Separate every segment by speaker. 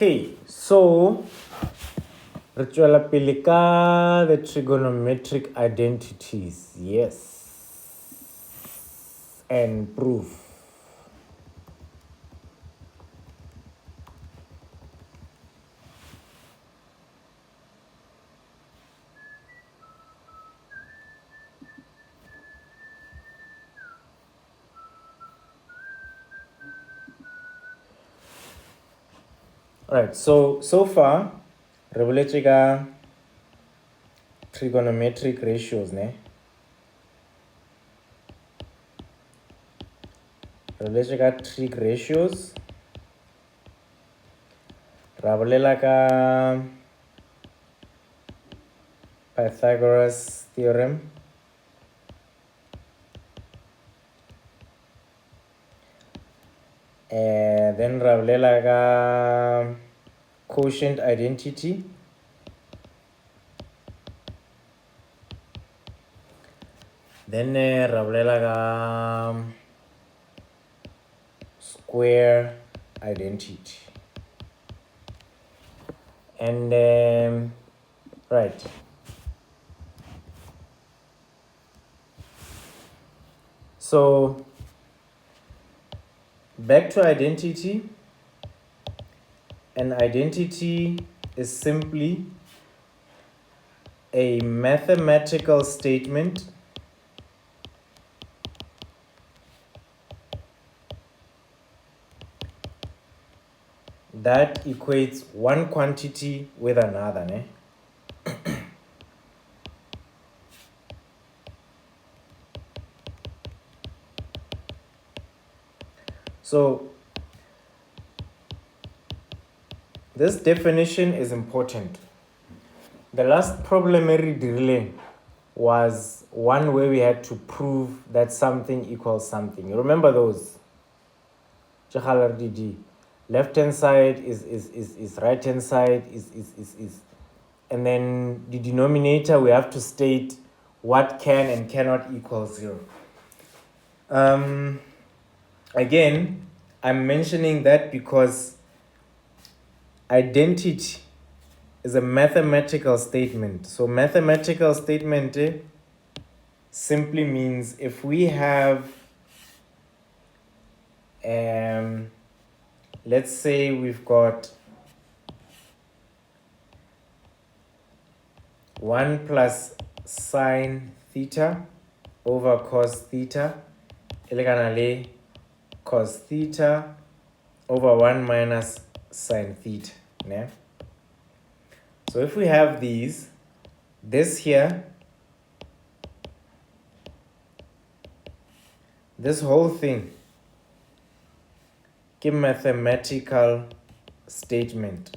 Speaker 1: Okay, so re tswela pele ka the trigonometric identities, yes, and proof. Alright, so far re boletse ka trigonometric ratios, ne? Re boletse ka trig ratios. Ra bolela ka Pythagoras theorem. Then ra bolela ka quotient identity. Then ra bolela ka square identity. And right. So back to identity. An identity is simply a mathematical statement that equates one quantity with another, ne? So this definition is important. The last problem we did was one where we had to prove that something equals something. You remember those? Left hand side is right hand side is and then the denominator we have to state what can and cannot equal 0. Again, I'm mentioning that because identity is a mathematical statement. So mathematical statement simply means if we have let's say we've got 1 plus sine theta over cos theta elegantly cos theta over 1 minus sine theta. Yeah? So if we have these, this here, this whole thing, a mathematical statement.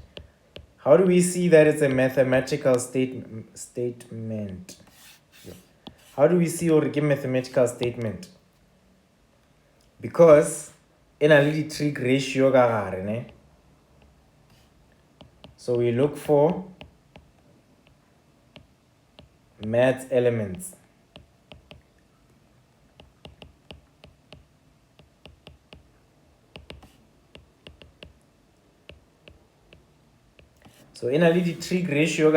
Speaker 1: How do we see that it's a mathematical statement? How do we see or a mathematical statement? Because in a little trig ratio, so we look for math elements. So in a little trig ratio,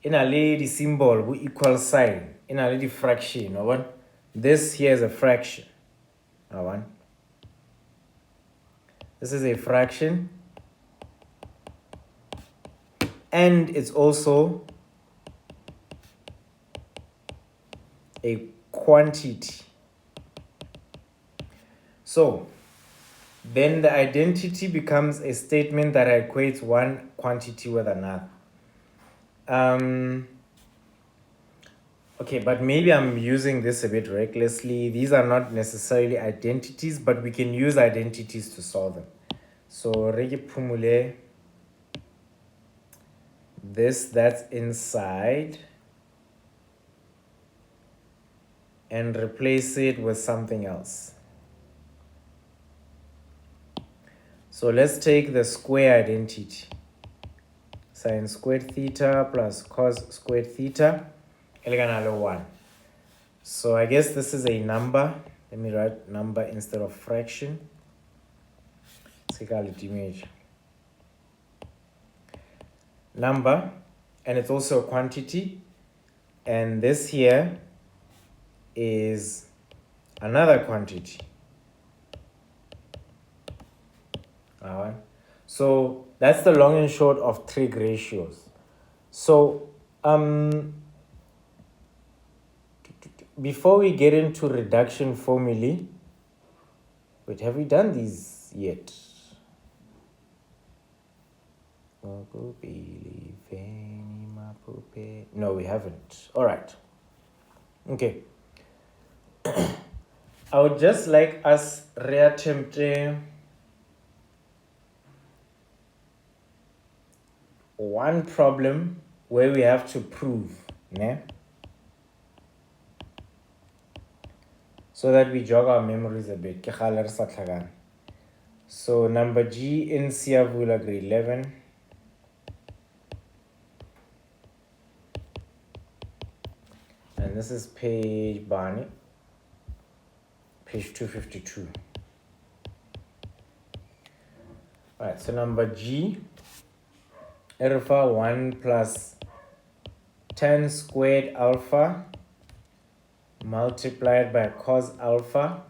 Speaker 1: in a lady symbol we equal sign, in a lady fraction. This here is a fraction. This is a fraction. And it's also a quantity. So then the identity becomes a statement that equates one quantity with another. Okay, but maybe I'm using this a bit recklessly. These are not necessarily identities, but we can use identities to solve them. So pumule this that's inside and replace it with something else. So let's take the square identity. Sine squared theta plus cos squared theta, 1. So I guess this is a number. Let me write number instead of fraction. Let's take our image. number, and it's also a quantity, and this here is another quantity. Alright, so that's the long and short of trig ratios. So before we get into reduction formulae, wait, have we done these yet? No, we haven't. All right. Okay. I would just like us reattempt one problem where we have to prove, né? So that we jog our memories a bit. So number G in Siavula grade 11. And this is page Barney, page 252. Alright, so number G, alpha 1 plus 10 squared alpha multiplied by cos alpha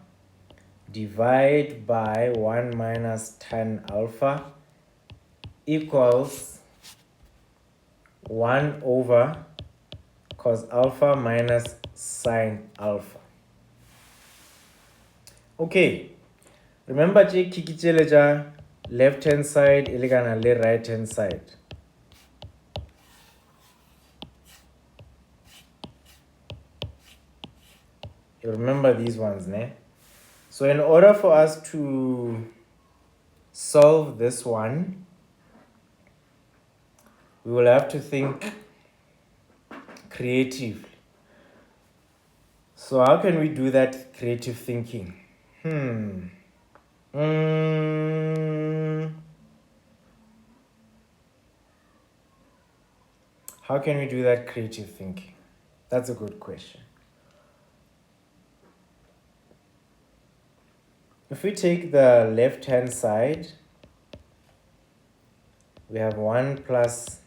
Speaker 1: divide by 1 minus 10 alpha equals 1 over cos alpha minus sine alpha. Okay, remember kikiteleja left hand side elegana le right hand side. You remember these ones, ne? So in order for us to solve this one, we will have to think creatively. So how can we do that creative thinking? How can we do that creative thinking? That's a good question. If we take the left hand side, we have 1 plus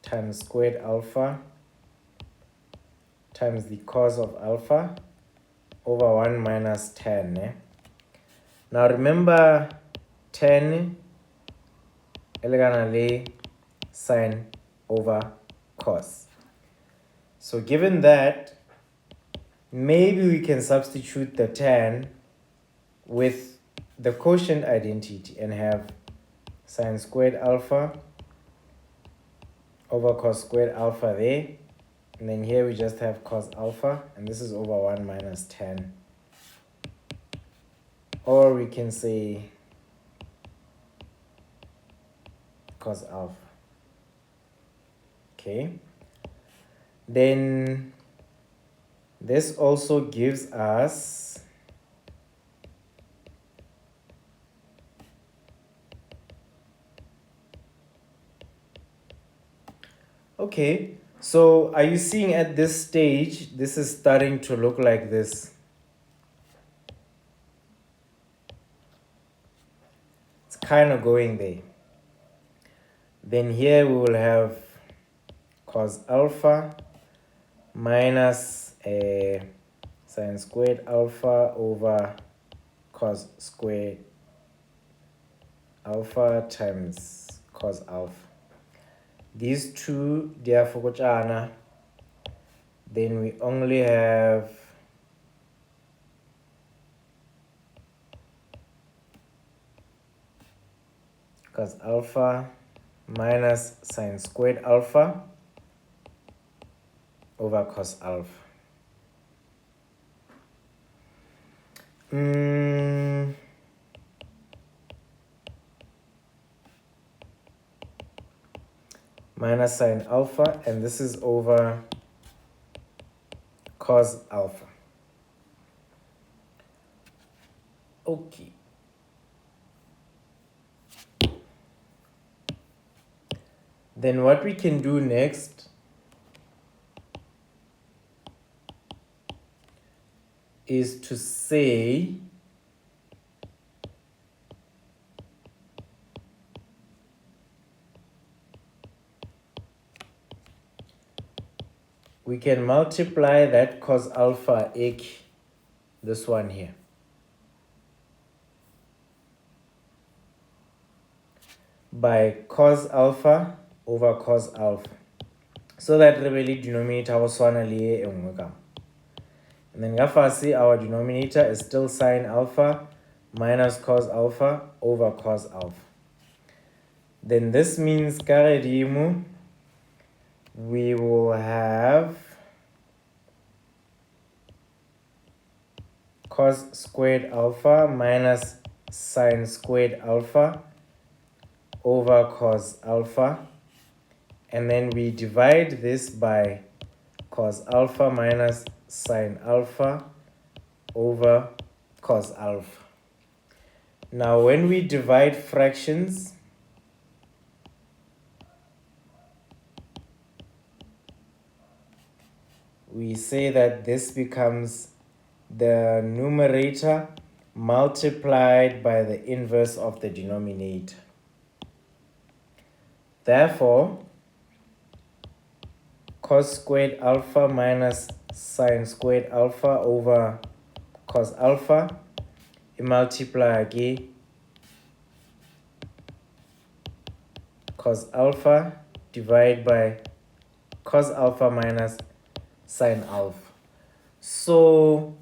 Speaker 1: 10 squared alpha times the cos of alpha over 1 minus 10. Eh? Now remember 10 elegantly sine over cos. So given that, maybe we can substitute the 10 with the quotient identity and have sine squared alpha over cos squared alpha there. And then here we just have cos alpha, and this is over 1 minus 10. Or we can say cos alpha. Okay. Then this also gives us okay. So are you seeing at this stage, this is starting to look like this? It's kind of going there. Then here we will have cos alpha minus sine squared alpha over cos squared alpha times cos alpha. These two, they are for then we only have cos alpha minus sine squared alpha over cos alpha. Minus sine alpha, and this is over cos alpha. Okay. Then what we can do next is to say we can multiply that cos alpha ek, this one here, by cos alpha over cos alpha, so that really denominator was one and then gafasi our denominator is still sine alpha minus cos alpha over cos alpha. Then this means karedimu we will have cos squared alpha minus sine squared alpha over cos alpha, and then we divide this by cos alpha minus sine alpha over cos alpha. Now when we divide fractions, we say that this becomes the numerator multiplied by the inverse of the denominator. Therefore, cos squared alpha minus sine squared alpha over cos alpha, you multiply again cos alpha divided by cos alpha minus sine alpha. So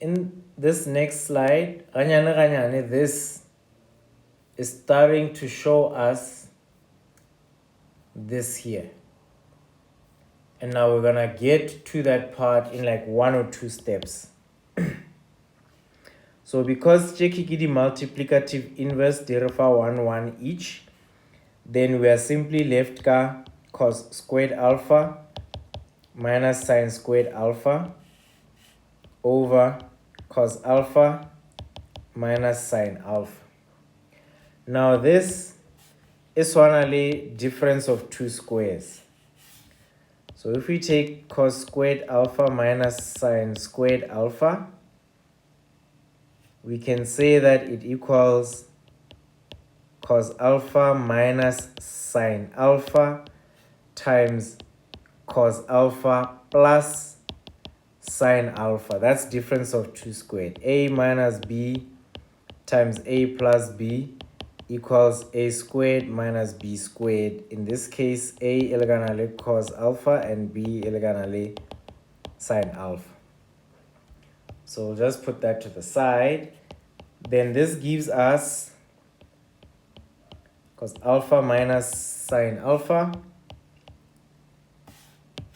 Speaker 1: in this next slide, this is starting to show us this here. And now we're gonna get to that part in like 1 or 2 steps. So because chekikidi multiplicative inverse deriva 1 1 each, then we are simply left ka cos squared alpha minus sine squared alpha over cos alpha minus sine alpha. Now this is only difference of 2 squares. So if we take cos squared alpha minus sine squared alpha, we can say that it equals cos alpha minus sine alpha times cos alpha plus sine alpha. That's difference of 2 squared. A minus b times a plus b equals a squared minus b squared. In this case, a eleganale cos alpha and b eleganale sine alpha. So we'll just put that to the side. Then this gives us cos alpha minus sine alpha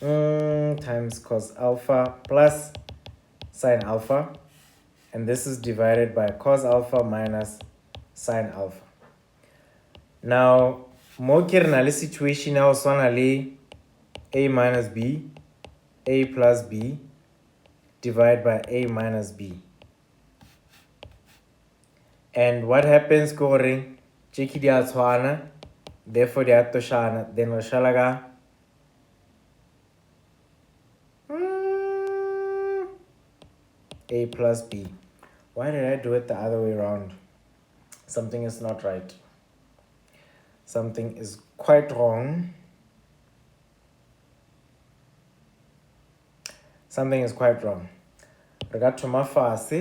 Speaker 1: times cos alpha plus sine alpha, and this is divided by cos alpha minus sine alpha. Now, more kernel situation now sonally a minus b, a plus b divided by a minus b. And what happens scoring? Cheki dia tswana, therefore dia toshana, then rashalaga a plus b. Why did I do it the other way around? Something is not right. Something is quite wrong. Something is quite wrong. Regard to my fast,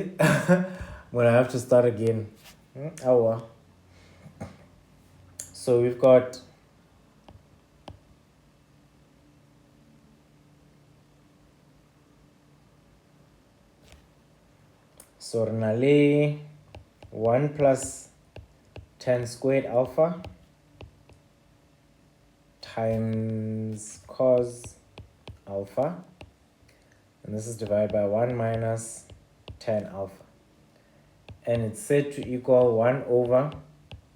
Speaker 1: when I have to start again. So we've got Sornale 1 plus 10 squared alpha times cos alpha, and this is divided by 1 minus 10 alpha, and it's said to equal 1 over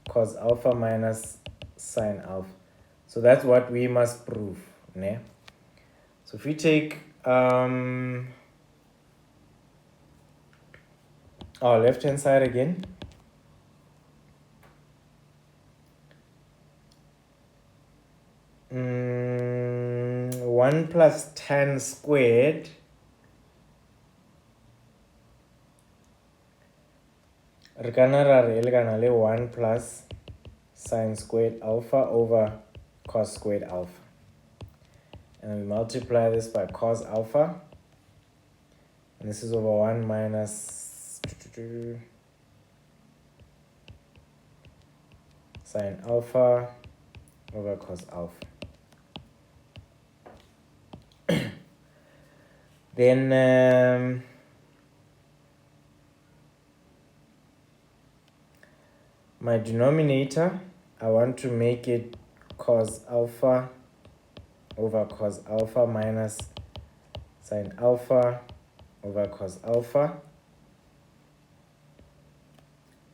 Speaker 1: cos alpha minus sine alpha. So that's what we must prove. Ne? So if we take our left hand side again, one plus 10 squared Rekanarare 1 plus sine squared alpha over cos squared alpha. and we multiply this by cos alpha, and this is over 1 minus sine alpha over cos alpha. Then my denominator, I want to make it cos alpha over cos alpha minus sine alpha over cos alpha,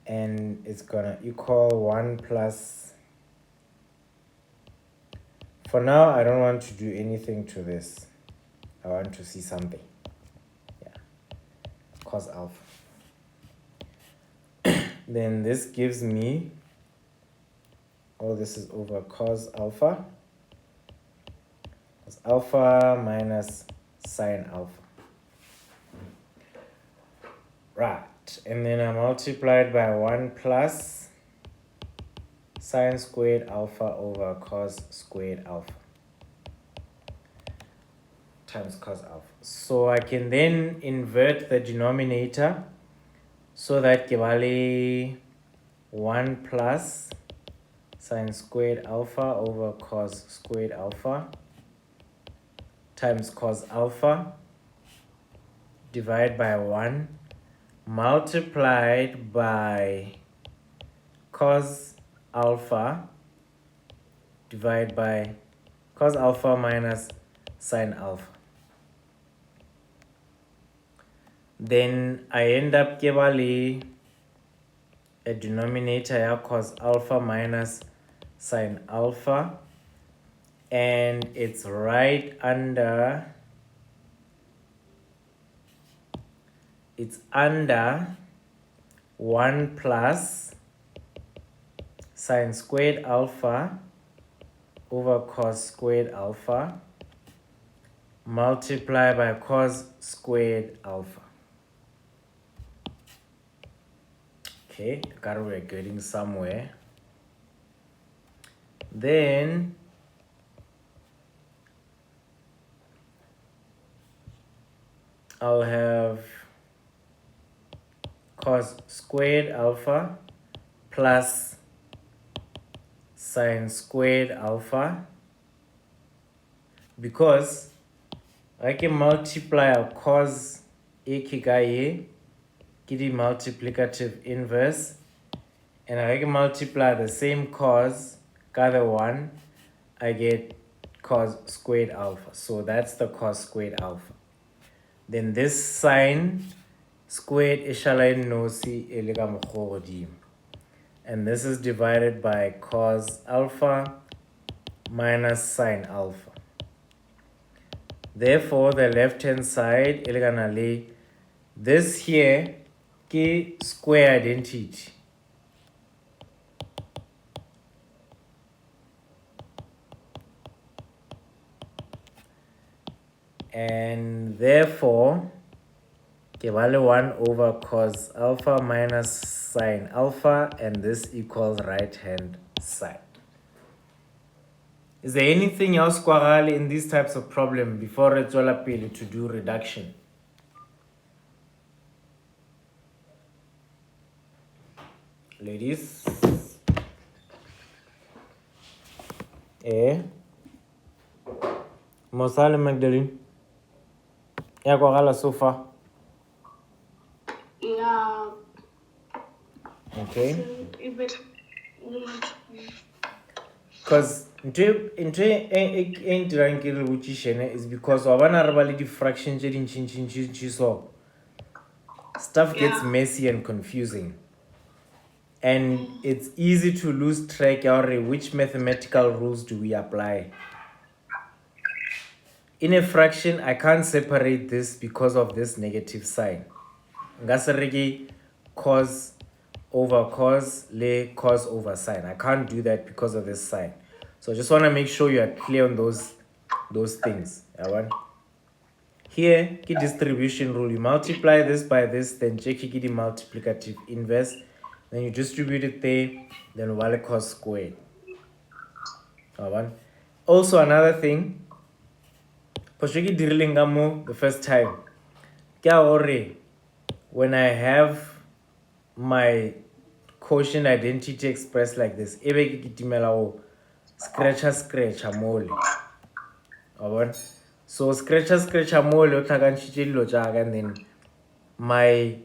Speaker 1: and it's gonna equal 1 plus, for now I don't want to do anything to this, I want to see something, yeah, cos alpha. Then this gives me, all this is over cos alpha minus sine alpha. Right, and then I multiplied by 1 plus sine squared alpha over cos squared alpha times cos alpha. So I can then invert the denominator so that ke ba le 1 plus sine squared alpha over cos squared alpha times cos alpha divided by 1 multiplied by cos alpha divided by cos alpha minus sine alpha. Then I end up ke ba le a denominator ya cos alpha minus sine alpha, and it's right under, it's under 1 plus sine squared alpha over cos squared alpha multiplied by cos squared alpha. Okay, got we're getting somewhere. Then I'll have cos squared alpha plus sine squared alpha, because I can multiply a cos ikigaye, get the multiplicative inverse, and I can multiply the same cos, got the 1, I get cos squared alpha. So that's the cos squared alpha. Then this sine squared ishala nosi elega mokhodimo, and this is divided by cos alpha minus sine alpha. Therefore, the left hand side elegana le this here ke square identity, and therefore ke ba le 1 over cos alpha minus sine alpha, and this equals right hand side. Is there anything else quarrel in these types of problem before Retswela pele to do reduction? Ladies? Mosale Magdalene? Ya quarrel so far?
Speaker 2: Yeah.
Speaker 1: Okay. Because is because the fraction so stuff gets messy and confusing, and it's easy to lose track of which mathematical rules do we apply. In a fraction, I can't separate this because of this negative sign. Ngasaregi cos over cos, le cos over sine. I can't do that because of this sign. So I just want to make sure you are clear on those things. Here, key distribution rule, you multiply this by this, then check the multiplicative inverse, then you distribute it there, then wale cos squared. Also another thing, Poshiki Dirlingamo the first time. Kya ore when I have my quotient identity expressed like this. Ebe ke kitimela o scratcher mole. Alright. So scratcher mole o tlhakantsitse dilo jaaka, and then my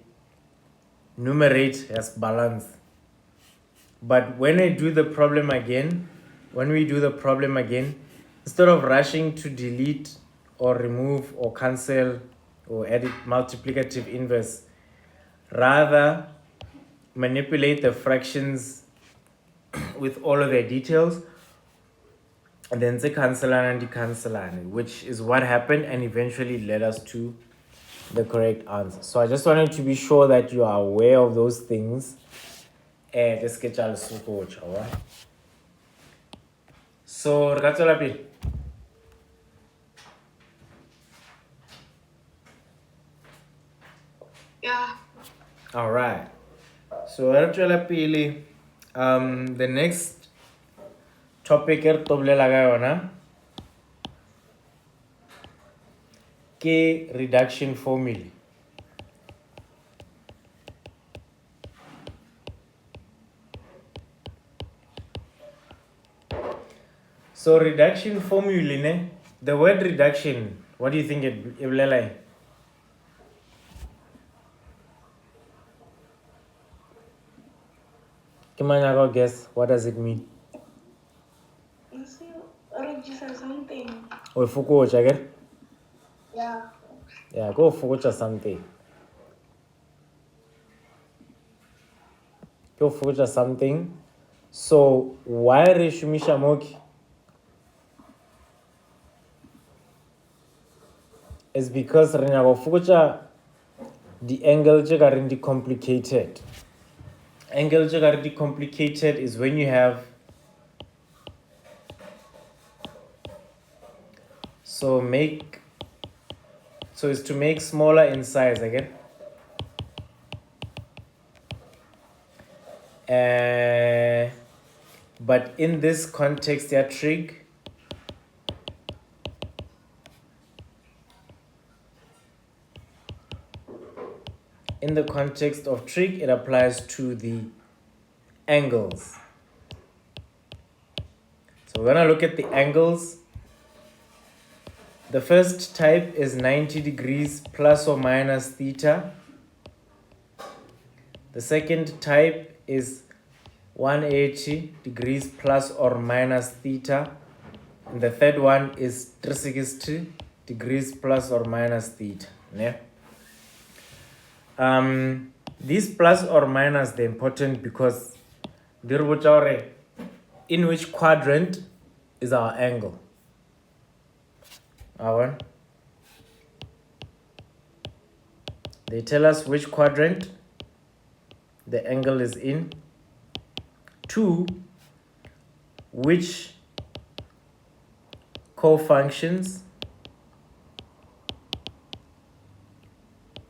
Speaker 1: numerate has balance. But when we do the problem again, instead of rushing to delete or remove or cancel or edit multiplicative inverse, rather manipulate the fractions with all of their details, and then say cancelane and decancelane, which is what happened and eventually led us to the correct answer. So I just wanted to be sure that you are aware of those things. Let's get all right? So
Speaker 2: yeah.
Speaker 1: All right. So the next topic ke reduction formula. So reduction formula, the word reduction, what do you think it will like? Kimanya, guess, what does it mean?
Speaker 2: Register something.
Speaker 1: Or fukuocha again?
Speaker 2: Yeah.
Speaker 1: Yeah, go fukuocha something. Go fukuocha something. So why reshumisha moki? Is because renyago fukuocha the angle chegarindi complicated. Angle chegarindi complicated is when you have so is to make smaller in size again. But in this context, yeah, trig, in the context of trig, it applies to the angles. So we're gonna look at the angles. The first type is 90 degrees plus or minus theta. The second type is 180 degrees plus or minus theta. And the third one is 360 degrees plus or minus theta. Yeah. These plus or minus, they're important because in which quadrant is our angle? They tell us which quadrant the angle is in. 2, which cofunctions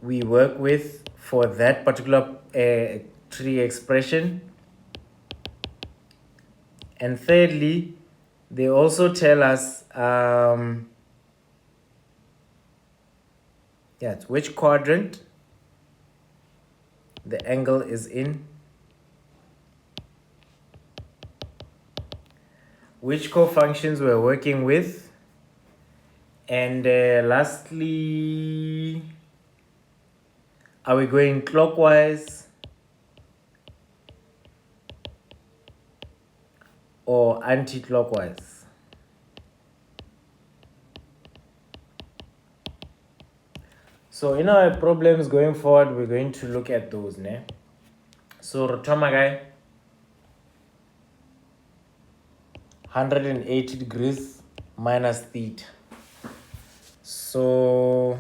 Speaker 1: we work with for that particular tree expression. And thirdly, they also tell us which quadrant the angle is in, which cofunctions we're working with, and lastly, are we going clockwise or anti-clockwise? So in our problems going forward, we're going to look at those. So Rotamagai, 180 degrees minus theta. So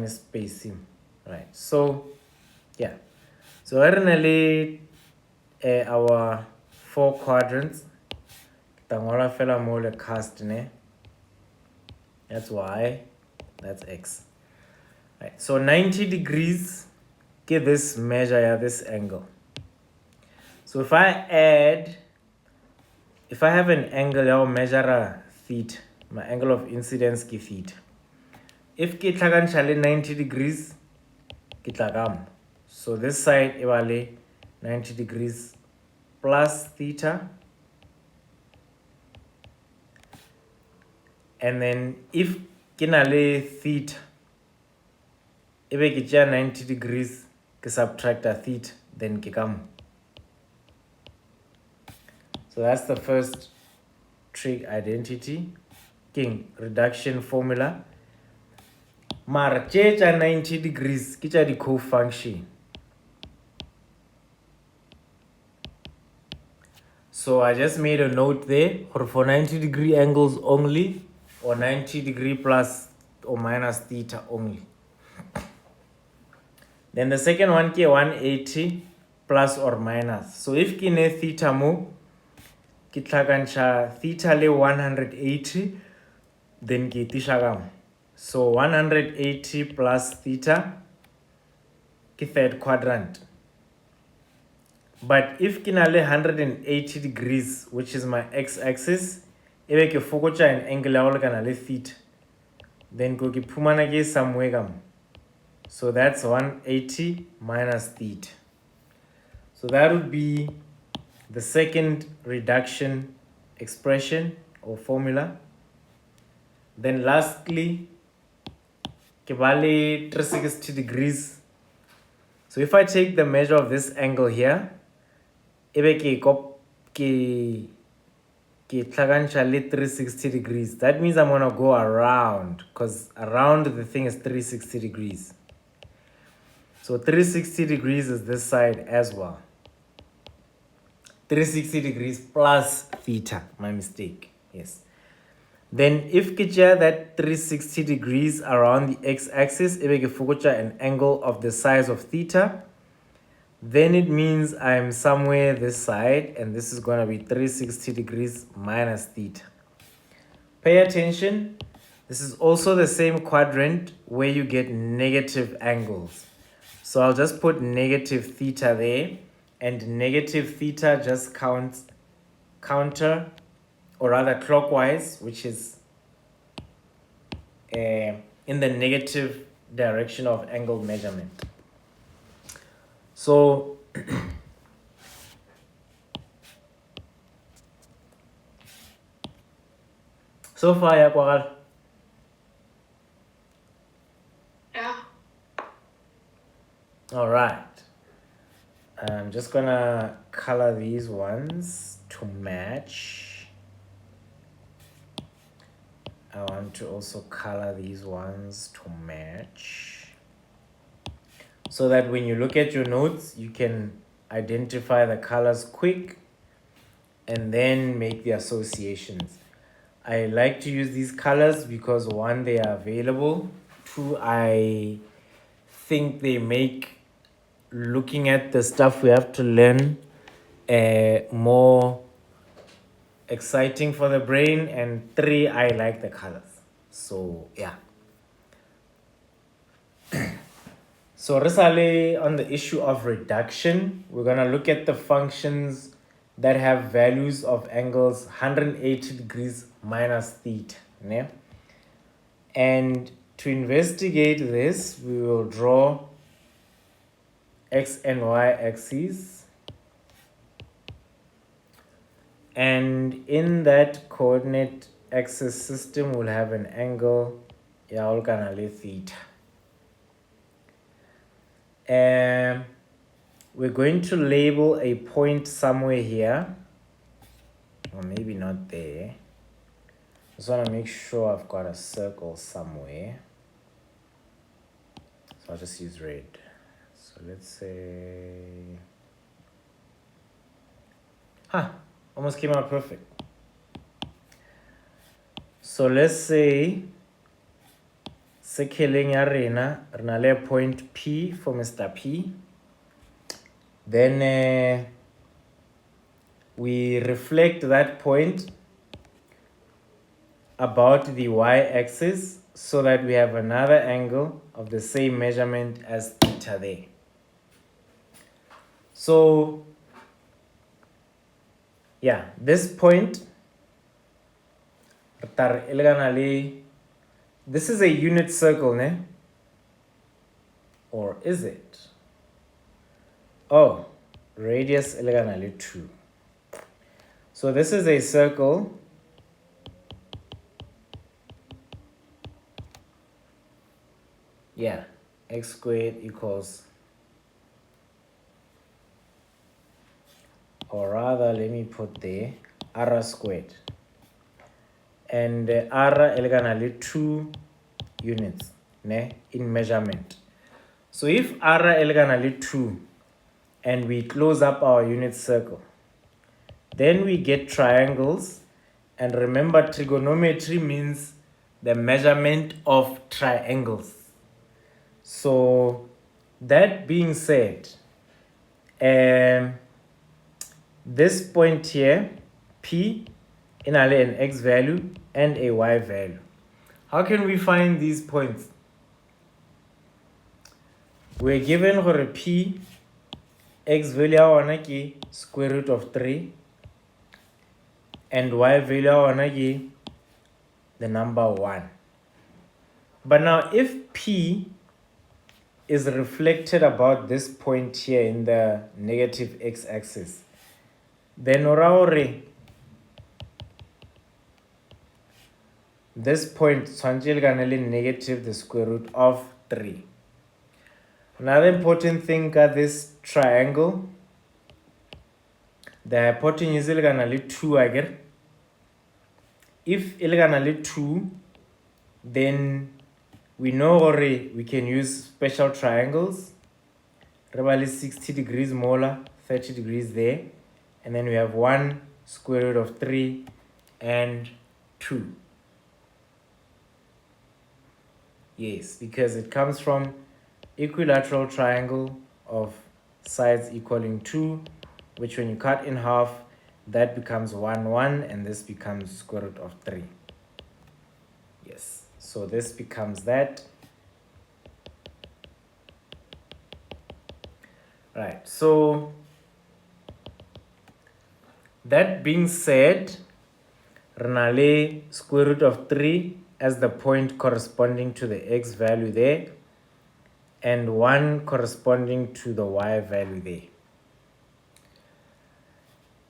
Speaker 1: spacing, right? So yeah, so originally our 4 quadrants, tangola fela mole cast that's y, that's x. Right, so 90 degrees, give this measure, this angle. So if I add if I have an angle, I'll measure theta. My angle of incidence is theta. If ke tlhakantsha 90 degrees, ke tlakam. So this side is 90 degrees plus theta. And then if ke na le theta, ebe ke tšea 90 degrees, ke subtract a theta, then ke come. So that's the first trig identity, king reduction formula. Mar tšea 90 degrees, ke tša di co-function. So I just made a note there for 90 degree angles only, or 90 degree plus or minus theta only. Then the second one ke 180 plus or minus. So if ke ne theta mo, ke tlhakantsha theta le 180, then ke tisha kam. So 180 plus theta ke third quadrant. But if ke na le 180 degrees, which is my x-axis, ebe ke fokotša an angle ya go lekana le theta, then ko ke phumana ke somewhere kam. So that's 180 minus theta. So that would be the second reduction expression or formula. Then lastly, ke ba le 360 degrees. So if I take the measure of this angle here, ebe ke tlhakantsha le 360 degrees. That means I'm going to go around, because around the thing is 360 degrees. So 360 degrees is this side as well. 360 degrees plus theta, my mistake, yes. Then if ke tšea that 360 degrees around the x-axis, ebe ke fokotša an angle of the size of theta, then it means I'm somewhere this side, and this is going to be 360 degrees minus theta. Pay attention, this is also the same quadrant where you get negative angles. So I'll just put negative theta there, and negative theta just counts counter, or rather clockwise, which is in the negative direction of angle measurement. So so far, yeah,
Speaker 2: Yeah.
Speaker 1: all right. I'm just gonna color these ones to match. I want to also color these ones to match, so that when you look at your notes, you can identify the colors quick and then make the associations. I like to use these colors because one, they are available. Two, I think they make looking at the stuff we have to learn more exciting for the brain. And three, I like the colors. So yeah. So recently on the issue of reduction, we're gonna look at the functions that have values of angles 180 degrees minus theta. Yeah? And to investigate this, we will draw x and y axes. And in that coordinate axis system, we'll have an angle theta. We're going to label a point somewhere here, or maybe not there. Just want to make sure I've got a circle somewhere. So I'll just use red. So let's say, almost came out perfect. So let's say sekeleng ya rena rena le point P for Mr. P. Then we reflect that point about the y-axis so that we have another angle of the same measurement as theta there. So Yeah, this point, this is a unit circle, ne? Or is it? Oh, radius 2. So this is a circle. Yeah, x squared equals, or rather, let me put there, r squared. And r 2 units ne, in measurement. So if r 2 and we close up our unit circle, then we get triangles. And remember, trigonometry means the measurement of triangles. So that being said, this point here, P, in an x value and a y value. How can we find these points? We're given for P, x value square root of 3, and y value the number 1. But now if P is reflected about this point here in the negative x-axis, then this point is negative the square root of 3. Another important thing about this triangle, the hypotenuse is 2 again. If it's 2, then we know we can use special triangles. Rebali 60 degrees molar, 30 degrees there. And then we have 1 square root of 3 and 2. Yes, because it comes from equilateral triangle of sides equaling 2, which when you cut in half, that becomes 1, 1, and this becomes square root of 3. Yes, so this becomes that. Right, so that being said, Renale square root of 3 as the point corresponding to the x value there, and 1 corresponding to the y value there.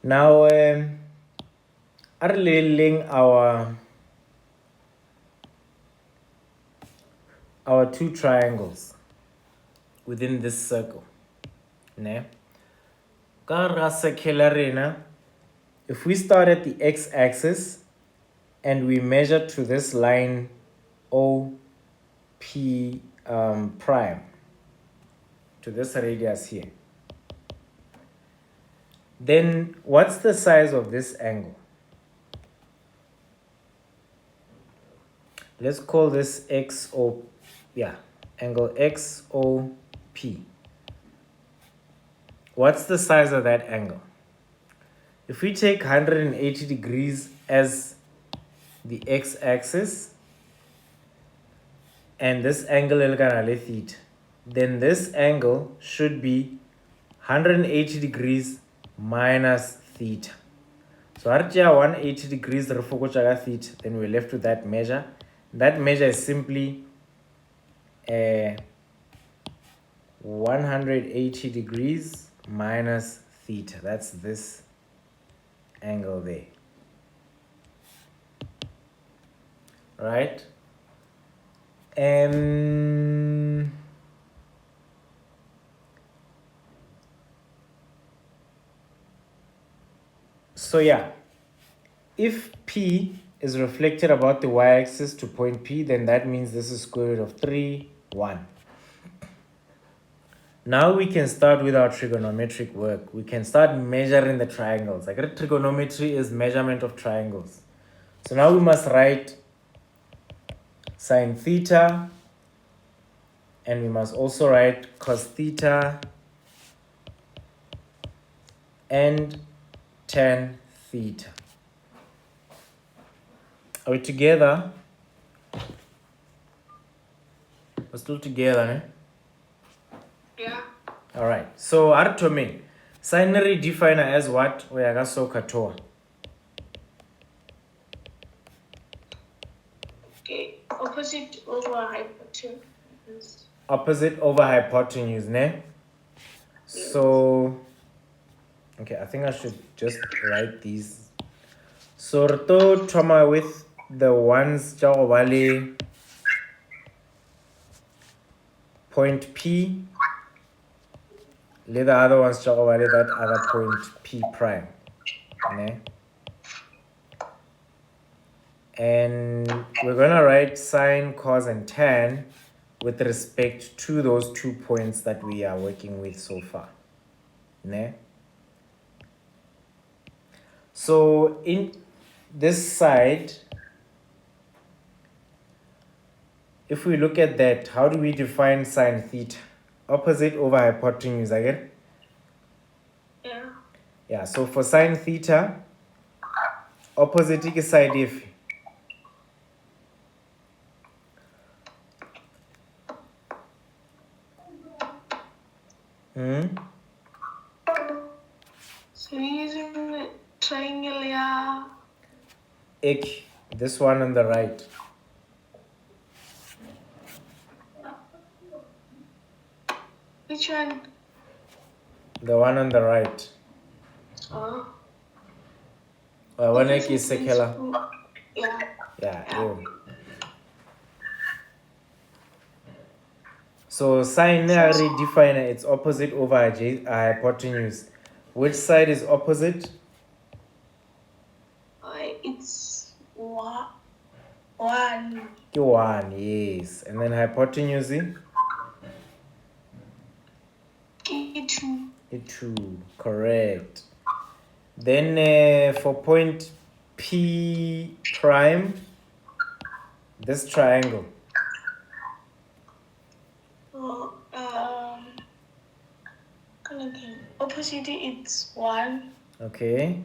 Speaker 1: Now, are laying our two triangles within this circle. Ne? If we start at the x-axis and we measure to this line OP prime, to this radius here, then what's the size of this angle? Let's call this XO, angle XOP. What's the size of that angle? If we take 180 degrees as the x-axis and this angle theta, then this angle should be 180 degrees minus theta. So 180 degrees theta, then we're left with that measure. That measure is simply 180 degrees minus theta. That's this angle there. Right? So yeah, if P is reflected about the y-axis to point P, then that means this is square root of 3, 1. Now we can start with our trigonometric work. We can start measuring the triangles. Like trigonometry is measurement of triangles. So now we must write sine theta, and we must also write cos theta and tan theta. Are we together? We're still together, eh?
Speaker 2: Yeah.
Speaker 1: All right. So Artome, Sine re define as what? O ya ka so katoa.
Speaker 2: Okay. Opposite over hypotenuse.
Speaker 1: Opposite over hypotenuse, ne? So, okay, I think I should just write these. So, to trauma with the ones jawali point P, let the other ones jawali that other point P prime, ne? And we're gonna write sine, cos, and tan with respect to those 2 points that we are working with so far, ne? So in this side, if we look at that, how do we define sine theta? Opposite over hypotenuse again?
Speaker 2: Yeah.
Speaker 1: Yeah, so for sine theta, opposite is side if.
Speaker 2: So using the triangle, yeah.
Speaker 1: Ik, this one on the right.
Speaker 2: Which one?
Speaker 1: The one on the right.
Speaker 2: Oh.
Speaker 1: One ek is secular.
Speaker 2: Yeah.
Speaker 1: Yeah, ew. So sine redefine its opposite over hypotenuse. Which side is opposite?
Speaker 2: It's one.
Speaker 1: One, yes. And then hypotenuse? Two, correct. Then for point P prime, this triangle.
Speaker 2: Opposite it's 1.
Speaker 1: Okay.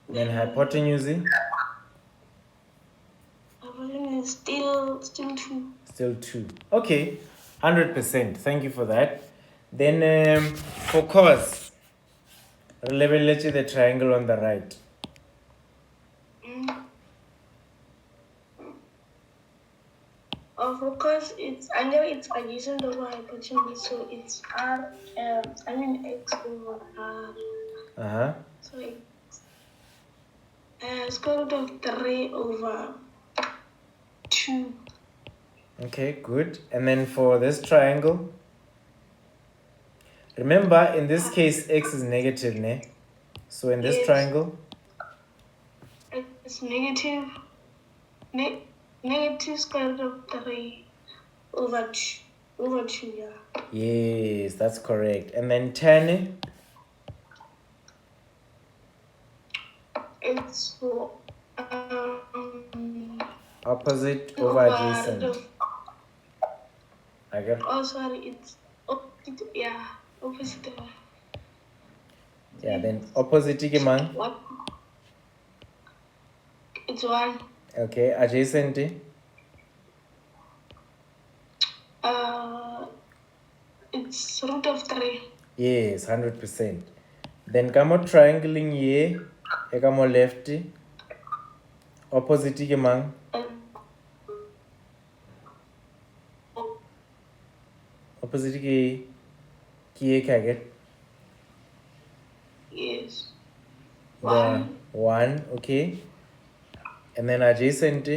Speaker 1: Then hypotenuse?
Speaker 2: Hypotenuse still 2.
Speaker 1: Still 2. Okay, 100%. Thank you for that. Then for cos, let's see the triangle on the right.
Speaker 2: For cos, it's adjacent over hypotenuse, so it's x over r. So it's square root of 3 over 2.
Speaker 1: Okay, good. And then for this triangle, remember in this case x is negative, ne? So in this triangle,
Speaker 2: it's negative square root of 3 over 2, yeah.
Speaker 1: Yes, that's correct. And then tan?
Speaker 2: It's
Speaker 1: opposite over adjacent. I get.
Speaker 2: Oh, sorry, it's opposite. Yeah, opposite over.
Speaker 1: Yeah, then opposite man.
Speaker 2: What? It's 1.
Speaker 1: Okay, adjacent.
Speaker 2: It's root of 3.
Speaker 1: Yes, 100%. Then come out triangling here. Come on left. Opposite man. Opposite ki get.
Speaker 2: Yes.
Speaker 1: 1, okay. And then adjacent.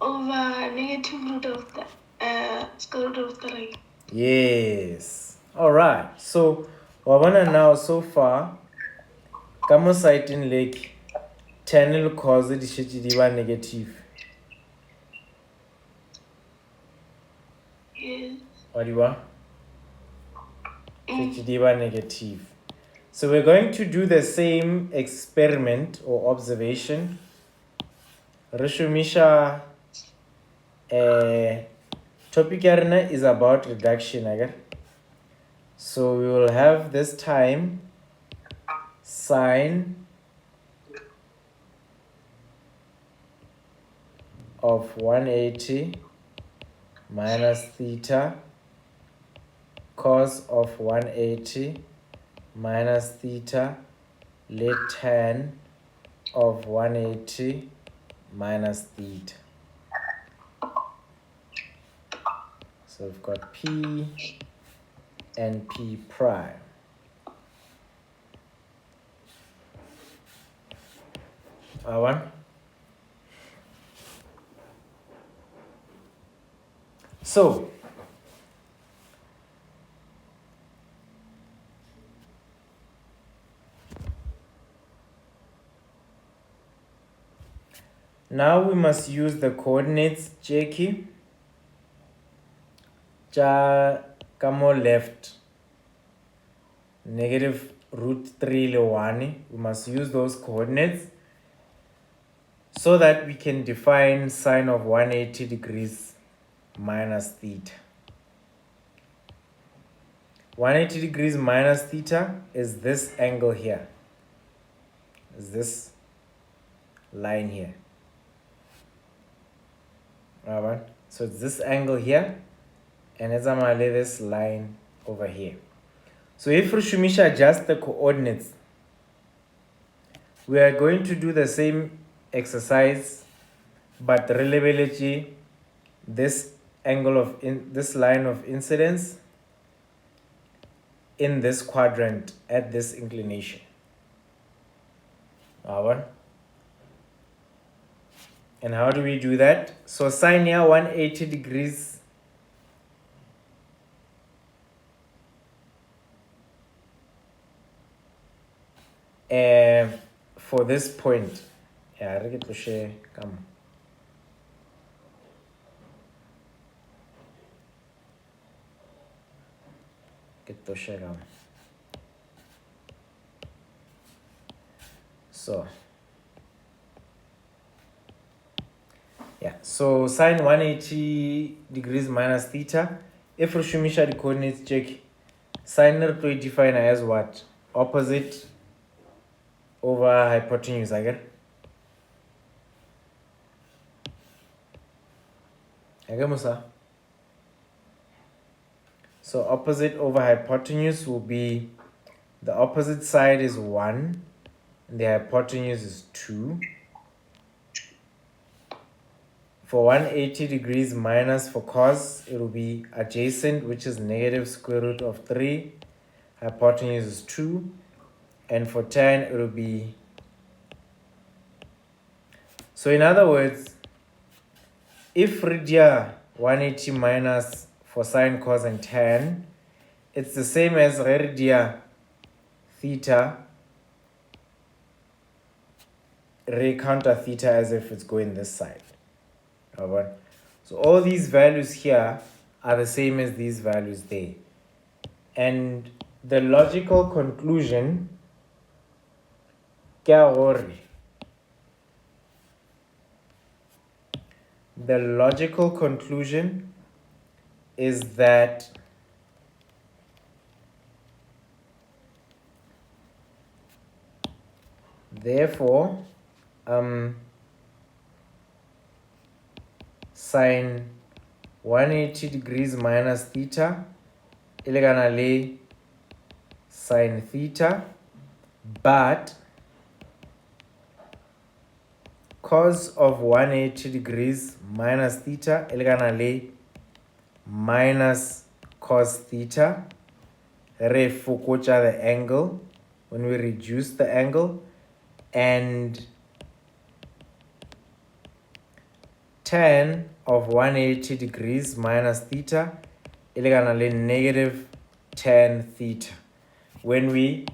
Speaker 2: Over negative root of the square root of 3.
Speaker 1: Yes. All right. So, wabona now so far, kamo site in lake, 10 will cause the shitidiba negative.
Speaker 2: Yes.
Speaker 1: What do you want? Shitidiba negative. So we're going to do the same experiment or observation. Rishumisha topic arena is about reduction again. So we will have this time sine of 180 minus theta cos of 180 minus theta le tan of 180 minus theta. So we've got P and P prime. One. So now we must use the coordinates Jeki. Kamo left negative root 3 le 1. We must use those coordinates so that we can define sine of 180 degrees minus theta. 180 degrees minus theta is this angle here. Is this line here. Alright, so it's this angle here, and as I'm gonna lay this line over here. So if Rushumisha adjusts the coordinates, we are going to do the same exercise, but relevability, this angle of this line of incidence in this quadrant at this inclination. Alright. And how do we do that? So sine here 180 degrees for this point. Yeah, I get to share. Come. Get to share. Come. So. Yeah, so sine 180 degrees minus theta. If Rushumisha the coordinates check, sine to define as what? Opposite over hypotenuse again. Again, Musa. So opposite over hypotenuse will be, the opposite side is 1 and the hypotenuse is 2. For 180 degrees minus for cos, it will be adjacent, which is negative square root of 3. Hypotenuse is 2. And for tan, it will be... So in other words, if redia 180 minus for sine, cos, and tan, it's the same as redia theta, re counter theta as if it's going this side. Alright. So all these values here are the same as these values there. And the logical conclusion, the logical conclusion is that therefore sine 180 degrees minus theta ile gonna lay sine theta, but cos of 180 degrees minus theta ile gonna lay minus cos theta. Re fokotsa the angle when we reduce the angle, and tan of 180 degrees minus theta ile gonna lay negative tan theta when we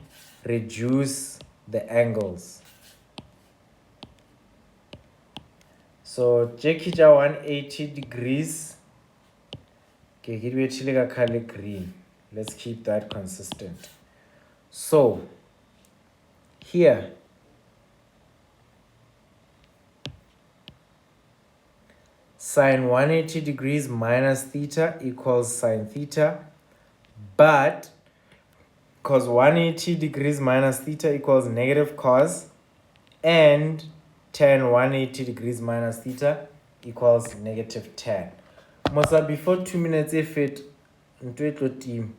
Speaker 1: reduce the angles. So Jekija 180 degrees. Okay, give me a color green. Let's keep that consistent. So here sine 180 degrees minus theta equals sine theta, but cos 180 degrees minus theta equals negative cos, and tan 180 degrees minus theta equals negative tan. Mosa, before 2 minutes if it into team.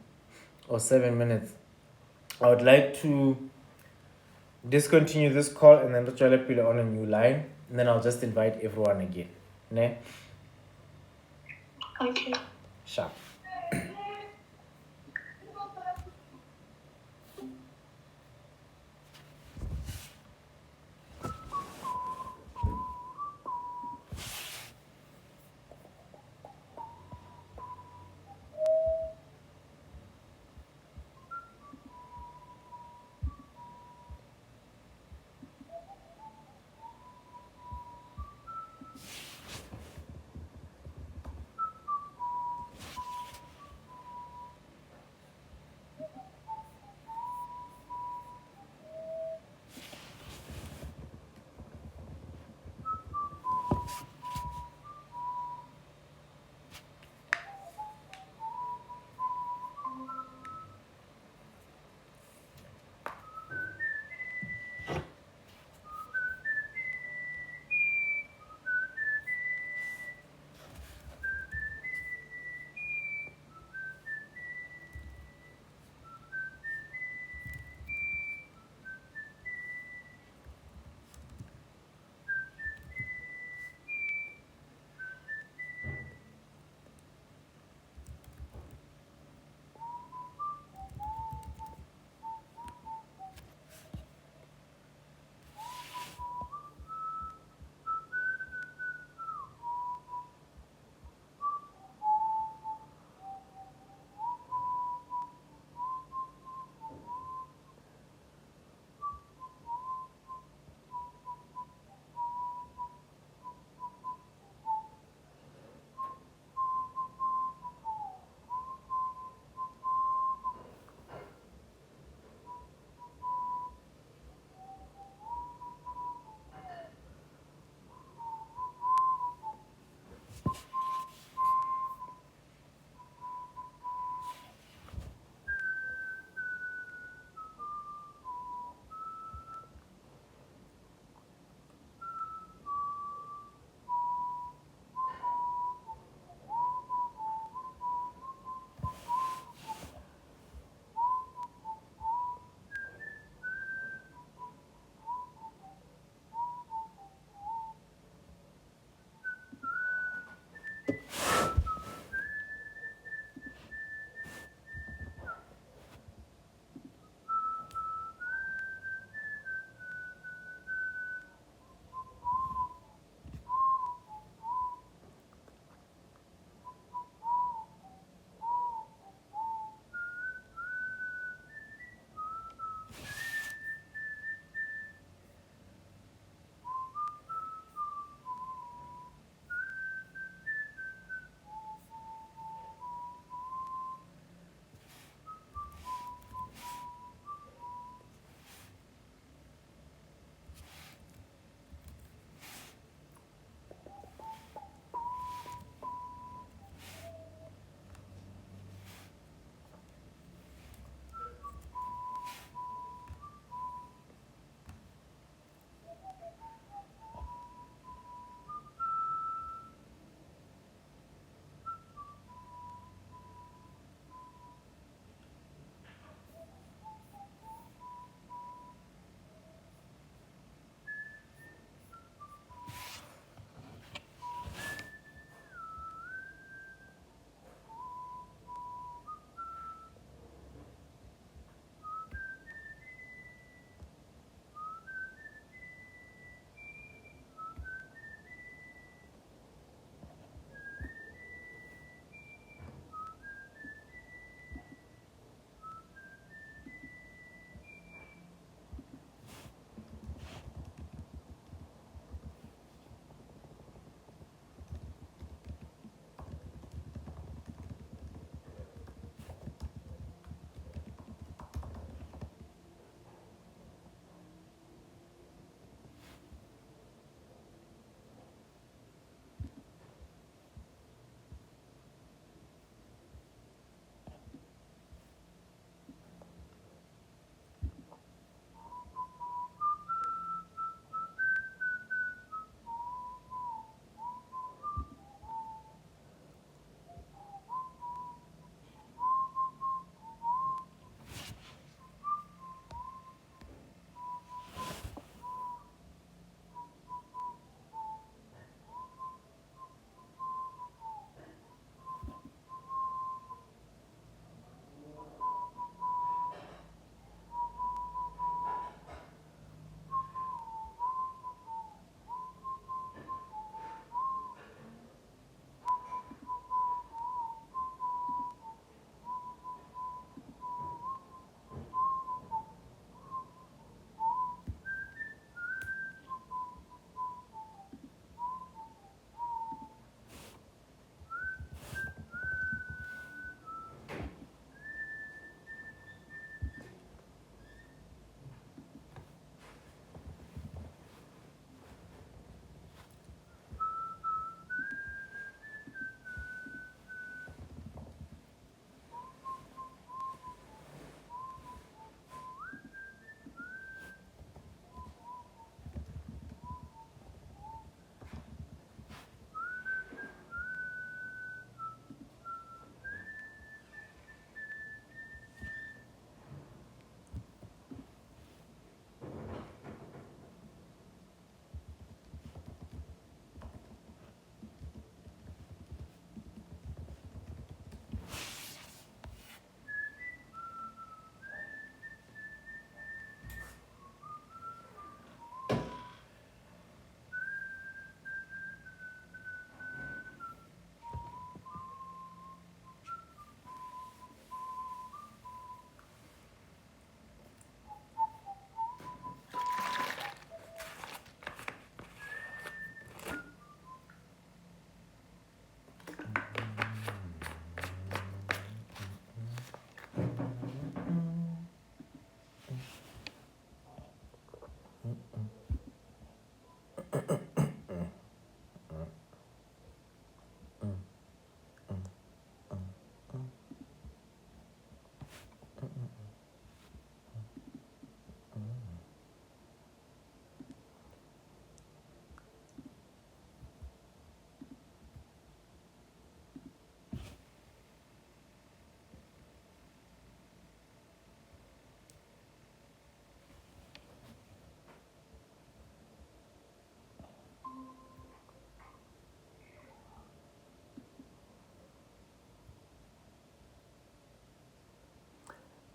Speaker 1: or 7 minutes. I would like to discontinue this call and then try to on a new line, and then I'll just invite everyone again. Ne?
Speaker 2: Okay.
Speaker 1: Sharp.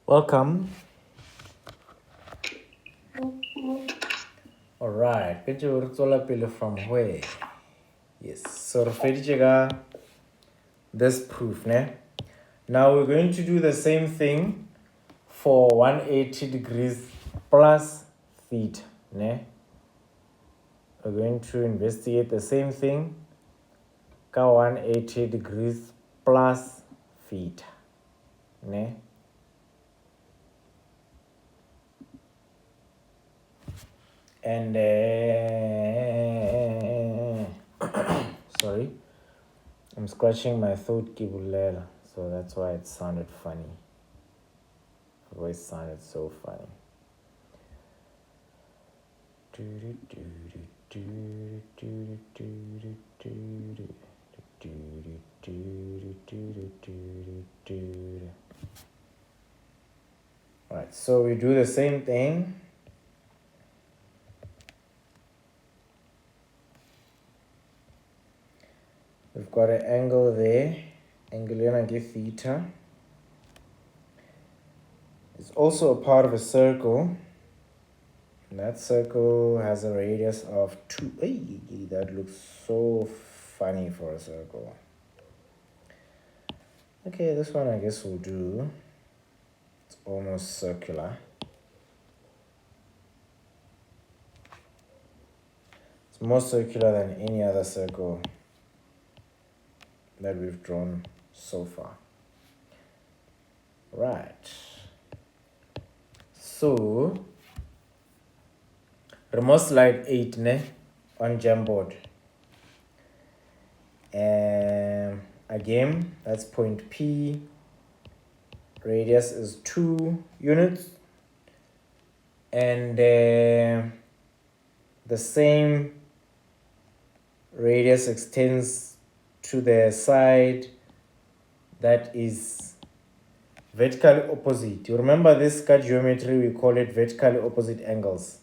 Speaker 1: Welcome. All right. Get your from where? Yes. So this proof, ne? Now we're going to do the same thing for 180 degrees plus theta, ne? We're going to investigate the same thing, 180 degrees plus theta, ne? And sorry, I'm scratching my throat, kibulela, so that's why it sounded funny. The voice sounded so funny. All right, so we do the same thing. We've got an angle there, angle theta. It's also a part of a circle. And that circle has a radius of 2. Hey, that looks so funny for a circle. Okay, this one I guess we'll do. It's almost circular. It's more circular than any other circle that we've drawn so far. Right. So, remote slide 8 ne, on Jamboard. Again, that's point P. Radius is 2 units. And the same radius extends to the side that is vertically opposite. You remember this geometry, we call it vertically opposite angles.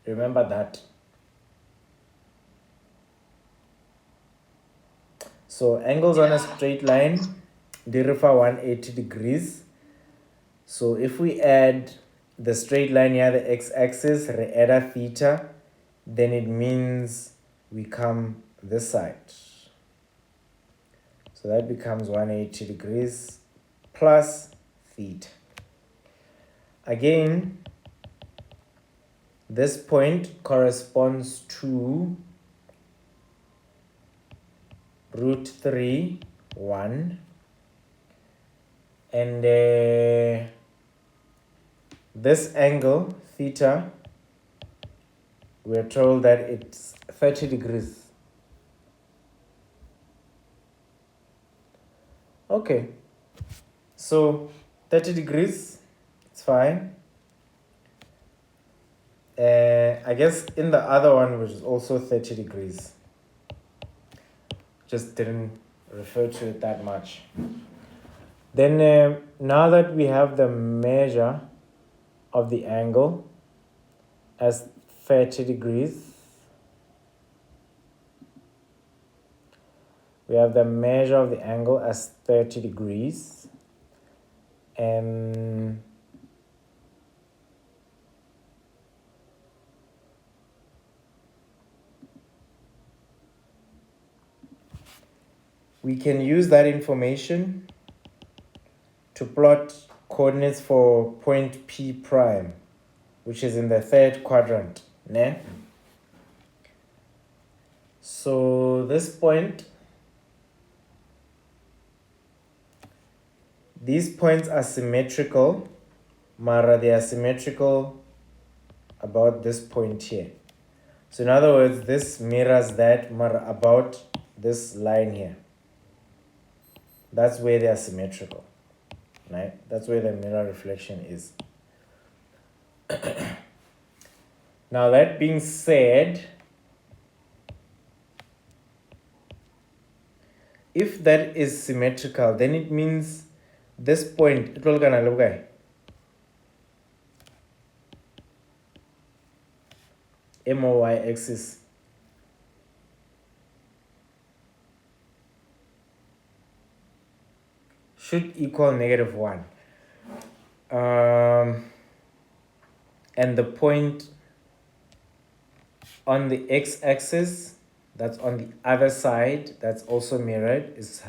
Speaker 1: Remember that. So angles on a straight line, they refer 180 degrees. So if we add the straight line near the x-axis, add theta, then it means we come this side. So that becomes 180 degrees plus theta. Again, this point corresponds to root 3, 1. And this angle, theta, we're told that it's 30 degrees. Okay, so 30 degrees, it's fine. I guess in the other one, which is also 30 degrees, just didn't refer to it that much. Then now that we have the measure of the angle as 30 degrees, we have the measure of the angle as 30 degrees, and we can use that information to plot coordinates for point P prime, which is in the third quadrant, ne? So this point, these points are symmetrical, mara they are symmetrical about this point here. So in other words, this mirrors that mara about this line here. That's where they are symmetrical, right? That's where the mirror reflection is. Now that being said, if that is symmetrical, then it means this point, it will gonna look like MOY axis should equal -1. And the point on the x-axis, that's on the other side, that's also mirrored, is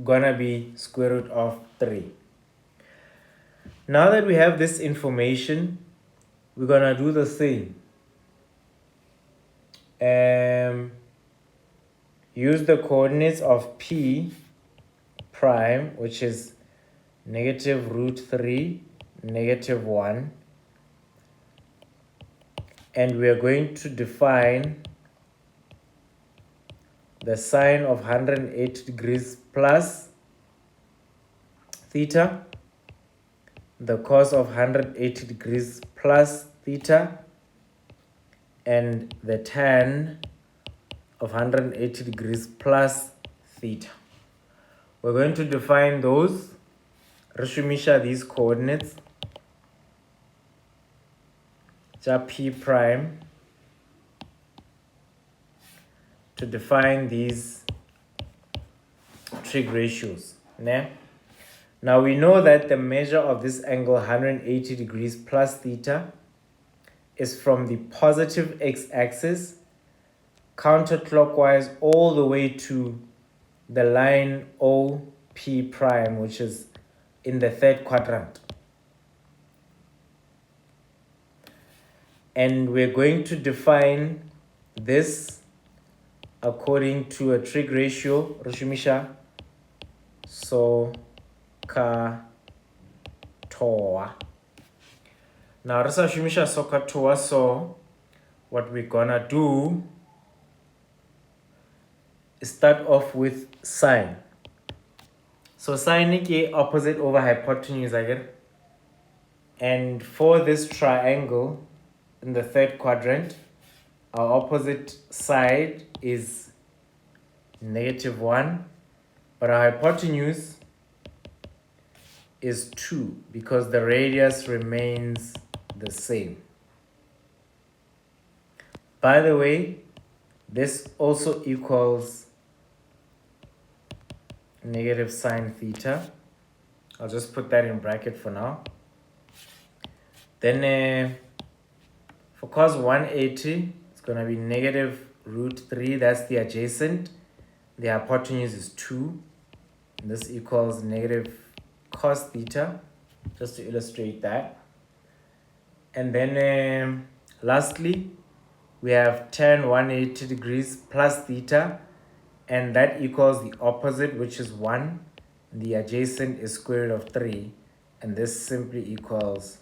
Speaker 1: gonna be square root of 3. Now that we have this information, we're gonna do the same. Use the coordinates of p prime, which is negative root 3, negative 1. And we are going to define the sine of 180 degrees plus theta, the cos of 180 degrees plus theta, and the tan of 180 degrees plus theta. We're going to define those. Rishumisha these coordinates. P prime to define these trig ratios. Now we know that the measure of this angle 180 degrees plus theta is from the positive x-axis counterclockwise all the way to the line OP prime, which is in the third quadrant. And we're going to define this according to a trig ratio, Rishumisha. So, ka toa. Now, Risa Shumisha soka toa, so what we're gonna do is start off with sine. So sine is opposite over hypotenuse again. And for this triangle in the third quadrant, our opposite side is -1, but our hypotenuse is 2 because the radius remains the same. By the way, this also equals negative sine theta. I'll just put that in bracket for now. Then for cos 180, it's going to be negative root 3. That's the adjacent. The hypotenuse is 2. And this equals negative cos theta, just to illustrate that. And then lastly, we have tan 180 degrees plus theta. And that equals the opposite, which is 1. The adjacent is square root of 3. And this simply equals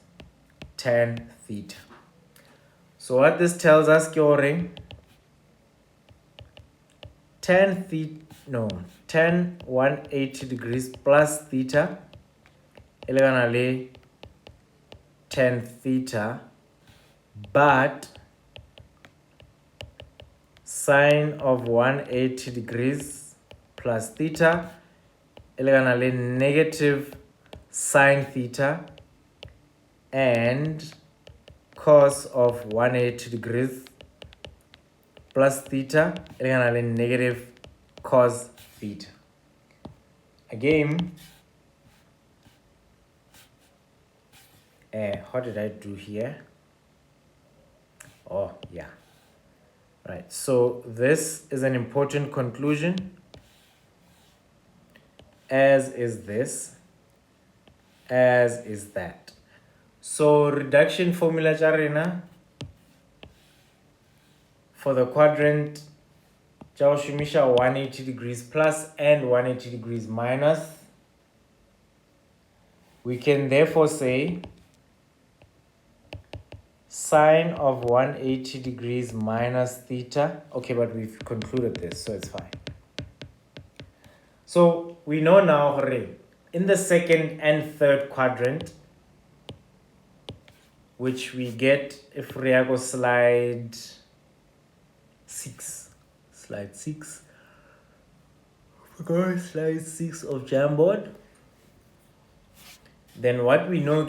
Speaker 1: tan theta. So what this tells us, tan 180 degrees plus theta, tan theta, but sine of 180 degrees plus theta, negative sine theta, and cos of 180 degrees plus theta, negative cos theta. Again, what did I do here? Oh, yeah. Right, so this is an important conclusion, as is this, as is that. So reduction formula charina for the quadrant Shumisha 180 degrees plus and 180 degrees minus. We can therefore say sine of 180 degrees minus theta. Okay, but we've concluded this, so it's fine. So we know now, in the second and third quadrant, which we get if we go slide 6. Slide 6. Slide 6 of Jamboard. Then what we know,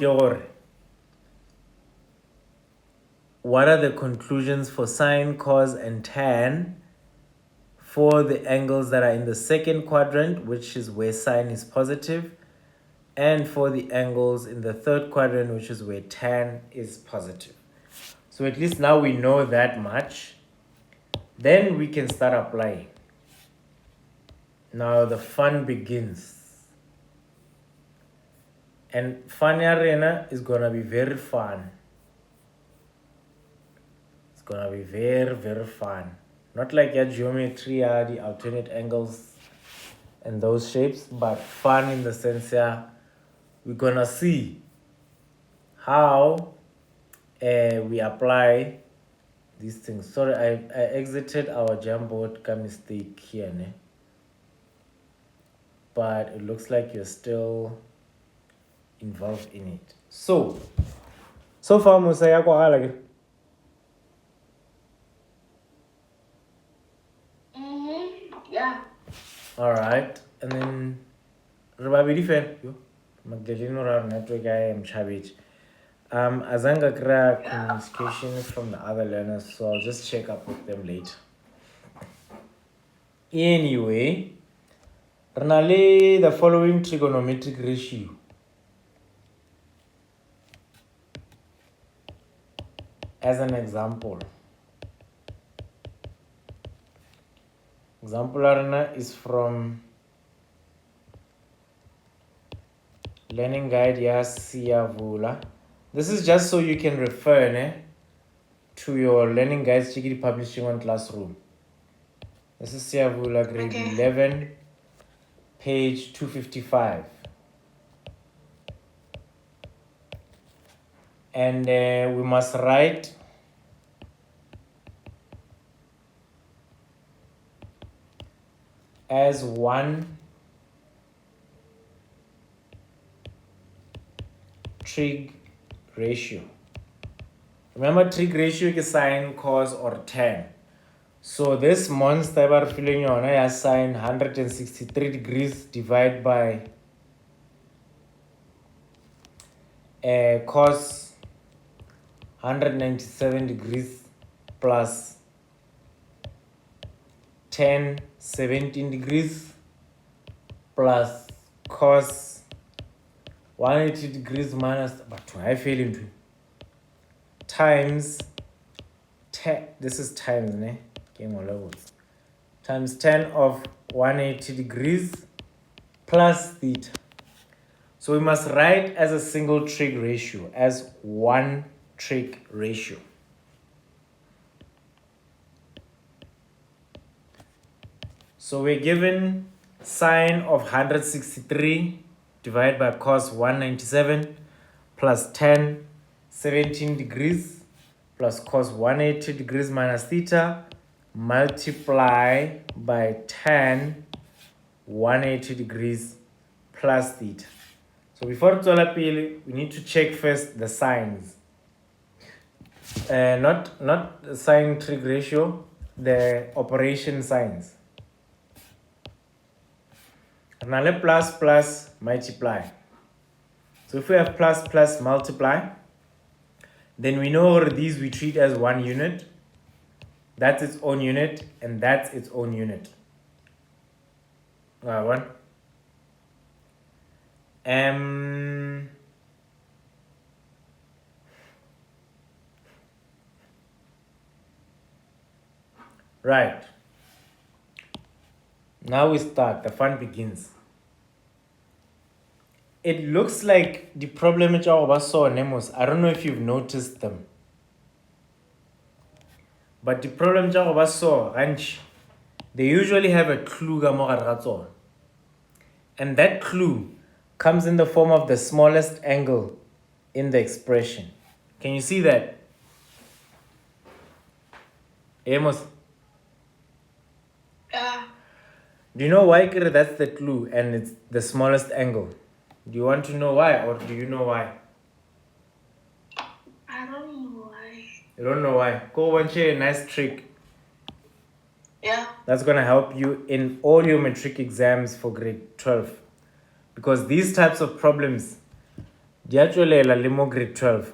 Speaker 1: what are the conclusions for sine, cos, and tan for the angles that are in the second quadrant, which is where sine is positive, and for the angles in the third quadrant, which is where tan is positive. So at least now we know that much. Then we can start applying. Now the fun begins. And fun arena is gonna be very fun. It's gonna be very, very fun. Not like your geometry, the alternate angles and those shapes, but fun in the sense we're gonna see how we apply these things. Sorry, I exited our Jamboard mistake here, ne? But it looks like you're still involved in it. So far Musa ya kwa like
Speaker 2: Yeah.
Speaker 1: all right, and then Rababidi fair yo Magdaleno ra network I am chabit. Azanga kra communication from the other learners, so I'll just check up with them later. Anyway, Renale the following trigonometric ratio. As an example. Example arena is from Learning Guide Siyavula. This is just so you can refer to your Learning Guides publishing on Classroom. This is Siyavula grade 11, page 255. And we must write as one trig ratio. Remember, trig ratio is sine, cos, or tan. So this monster we're feeling on has sine 163 degrees divided by cos 197 degrees plus tan 17 degrees plus cos 180 degrees minus, but I fail into times 10, this is times, game of levels, times 10 of 180 degrees plus theta. So we must write as a single trig ratio, as one trig ratio. So we're given sine of 163 divided by cos 197 plus tan 17 degrees plus cos 180 degrees minus theta multiply by tan 180 degrees plus theta. So before we need to check first the signs. Not the sine trig ratio, the operation signs. Now let plus multiply. So if we have plus multiply, then we know these we treat as one unit. That's its own unit, and that's its own unit. One. Right. Now we start. The fun begins. It looks like the problem which I saw Nemos. I don't know if you've noticed them. But the problem which I saw, they usually have a clue. And that clue comes in the form of the smallest angle in the expression. Can you see that? Amos?
Speaker 2: Yeah.
Speaker 1: Do you know why that's the clue and it's the smallest angle? Do you want to know why, or do you know why?
Speaker 2: I don't know why.
Speaker 1: You don't know why? Go and share a nice trick.
Speaker 2: Yeah.
Speaker 1: That's going to help you in all your matric exams for grade 12. Because these types of problems, they actually are limo grade 12.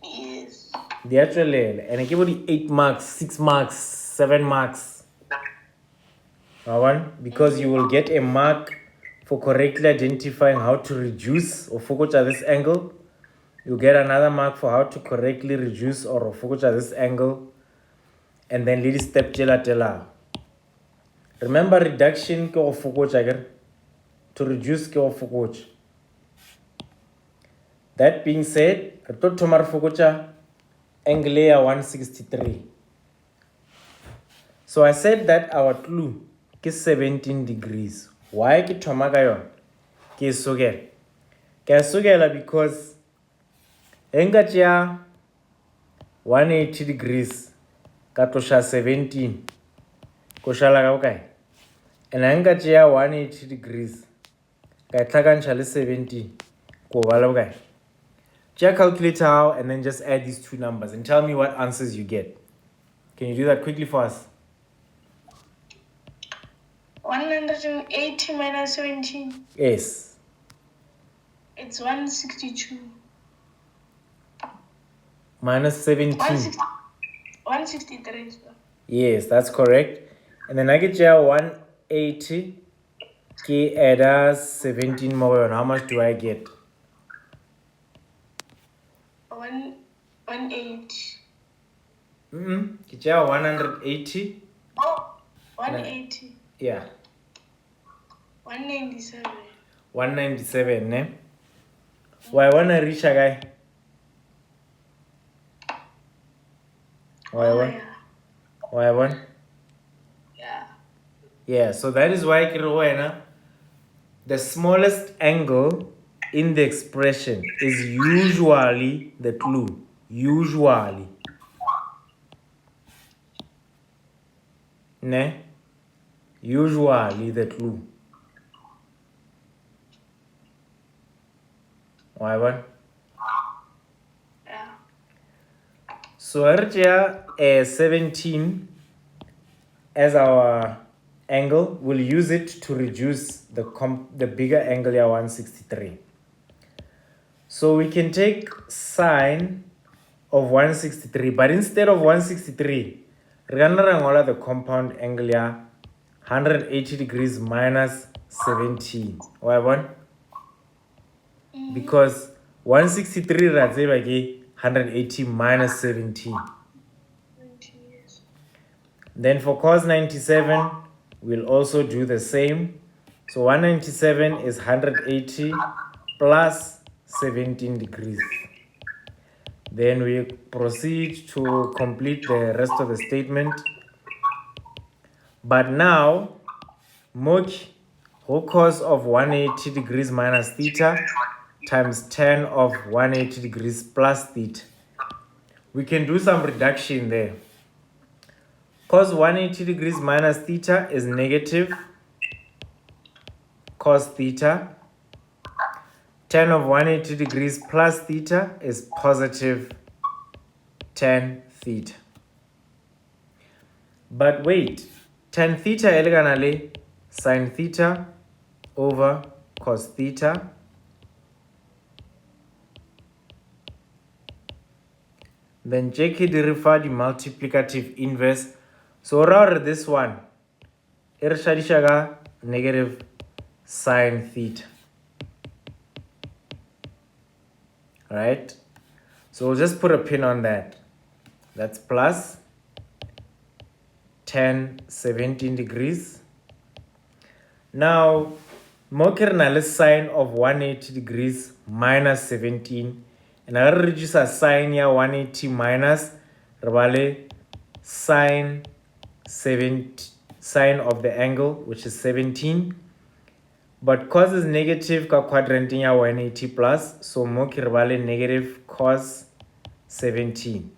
Speaker 2: Yes.
Speaker 1: They actually, and I give you 8 marks, 6 marks, 7 marks. because you will get a mark for correctly identifying how to reduce or focus this angle. You get another mark for how to correctly reduce or focus this angle. And then little step tela. Remember, reduction ke go fokotsa, to reduce ke go fokotsa. That being said, re tlo thoma re fokotsa angle ya 163. So I said that our clue is 17 degrees. Why ke thoma ka yona? Ke sogela. Ke sogela because enga tšea 180 degrees ka tlosha 17 ko šala ka bokae, and enga tšea 180 degrees ka e tlhakantšha le 17 ko ba le bokae. Tšea calculator how, and then just add these two numbers and tell me what answers you get. Can you do that quickly for us?
Speaker 2: 180 minus 17.
Speaker 1: Yes.
Speaker 2: It's 162.
Speaker 1: Minus 17.
Speaker 2: 163.
Speaker 1: Yes, that's correct. And then I get you 180. K add 17 more. How much do I get?
Speaker 2: 180.
Speaker 1: Get you 180.
Speaker 2: Oh, 180.
Speaker 1: Yeah.
Speaker 2: 197.
Speaker 1: 197, ne? Why wanna reach a guy? Why one?
Speaker 2: Yeah.
Speaker 1: Why one?
Speaker 2: Yeah.
Speaker 1: Yeah, so that is why the smallest angle in the expression is usually the clue. Usually. Ne? Usually the clue. Why one?
Speaker 2: Yeah.
Speaker 1: So Arja 17 as our angle, we'll use it to reduce the bigger angle here, 163. So we can take sine of 163, but instead of 163, we're gonna the compound angle here, 180 degrees minus 17. Why one? Because 163 that's 180 minus 17. Then for cos 97, we'll also do the same. So 197 is 180 plus 17 degrees. Then we proceed to complete the rest of the statement. But now, whole cos of 180 degrees minus theta times 10 of 180 degrees plus theta. We can do some reduction there. Cos 180 degrees minus theta is negative cos theta. 10 of 180 degrees plus theta is positive 10 theta. But wait, 10 theta eleganale sin theta over cos theta. Then JK deriva the multiplicative inverse. So around this one, irshadishaga negative sine theta. Right? So we'll just put a pin on that. That's plus 10, 17 degrees. Now, mokernal sine of 180 degrees minus 17. And I'll reduce a sine here 180 minus Rabale sine 70, sine of the angle, which is 17. But cos is negative ka quadrant here 180 plus. So mokirvale negative cos 17.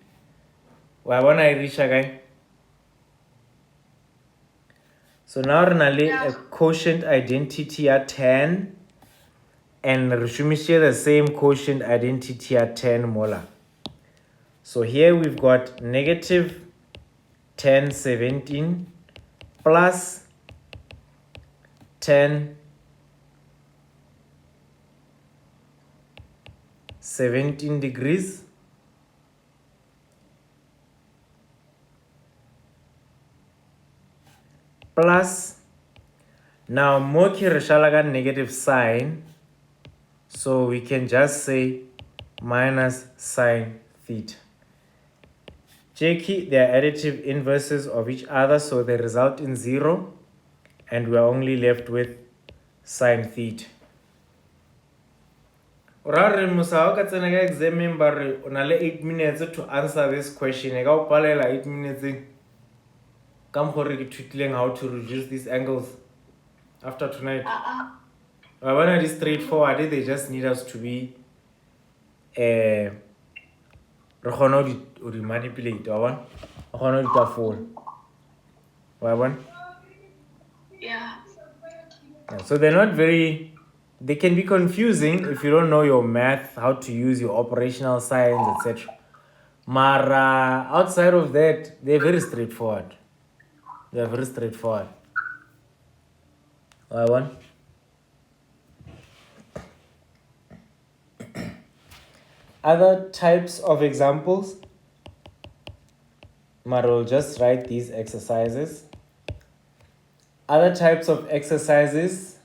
Speaker 1: Why want I reach again? So now we have a quotient identity at 10 and we share the same quotient identity at 10 molar. So here we've got negative 10, 17 plus 10, 17 degrees plus Now, moki reshalaga negative sign. So we can just say minus sine theta. Jeki, they are additive inverses of each other, so they result in 0, and we are only left with sine theta. Rare musa ka tsena ka exam bare o na le 8 minutes to answer this question. E ka o palela 8 minutes ka mkhore ke thutileng how to reduce these angles after tonight. I want to straightforward. They just need us to be re khona o di manipulate wa bona o khona di tafola wa bona.
Speaker 2: Yeah.
Speaker 1: So they're not very, they can be confusing if you don't know your math, how to use your operational science, etc. Mara, outside of that, they're very straightforward. They're very straightforward. One. Other types of examples. Mara will just write these exercises. Other types of exercises.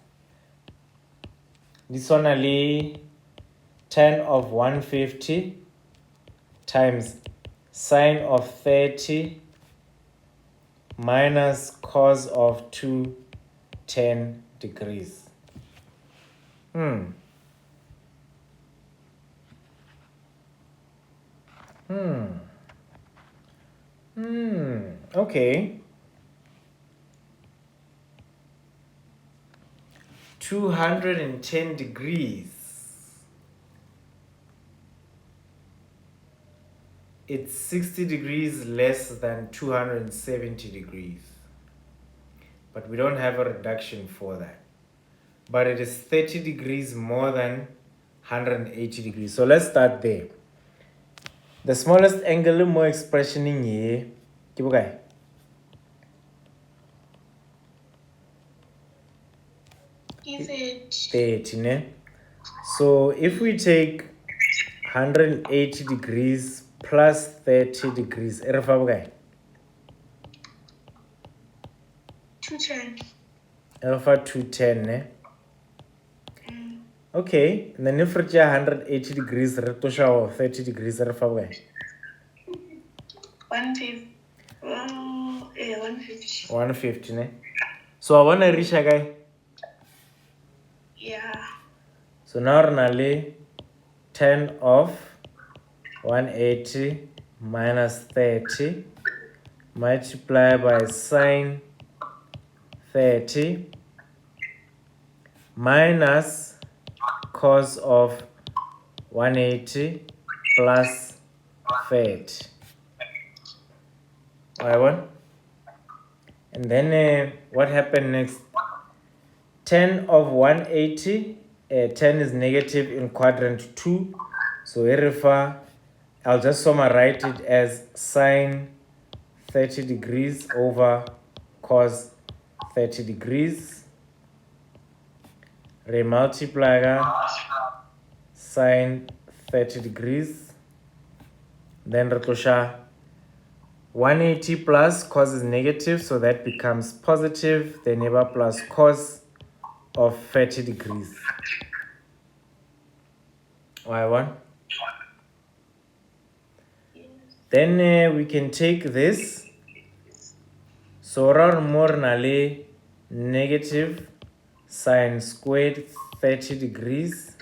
Speaker 1: This one only 10 of 150 times sine of 30 minus cos of 210 degrees. Okay. 210 degrees. It's 60 degrees less than 270 degrees. But we don't have a reduction for that. But it is 30 degrees more than 180 degrees. So let's start there. The smallest angle more expression in here. Okay.
Speaker 2: Is it
Speaker 1: 30, ne? So if we take 180 degrees plus 30 degrees,
Speaker 2: 210?
Speaker 1: Alpha 210, ne? Okay, and then if we 180 degrees, 30 degrees,
Speaker 2: 150. 150.
Speaker 1: 150, ne? So I want to reach a guy.
Speaker 2: Yeah.
Speaker 1: So now we're 10 of 180 minus 30 multiply by sine 30 minus cos of 180 plus 30. Right? And then what happened next? 10 of 180, 10 is negative in quadrant 2. So I'll just summarize it as sine 30 degrees over cos 30 degrees. Remultiply sine 30 degrees. Then retosha 180 plus cos is negative, so that becomes positive. Then neighbor plus cos of 30 degrees. Y1. Then we can take this. So around more nale negative sine squared 30 degrees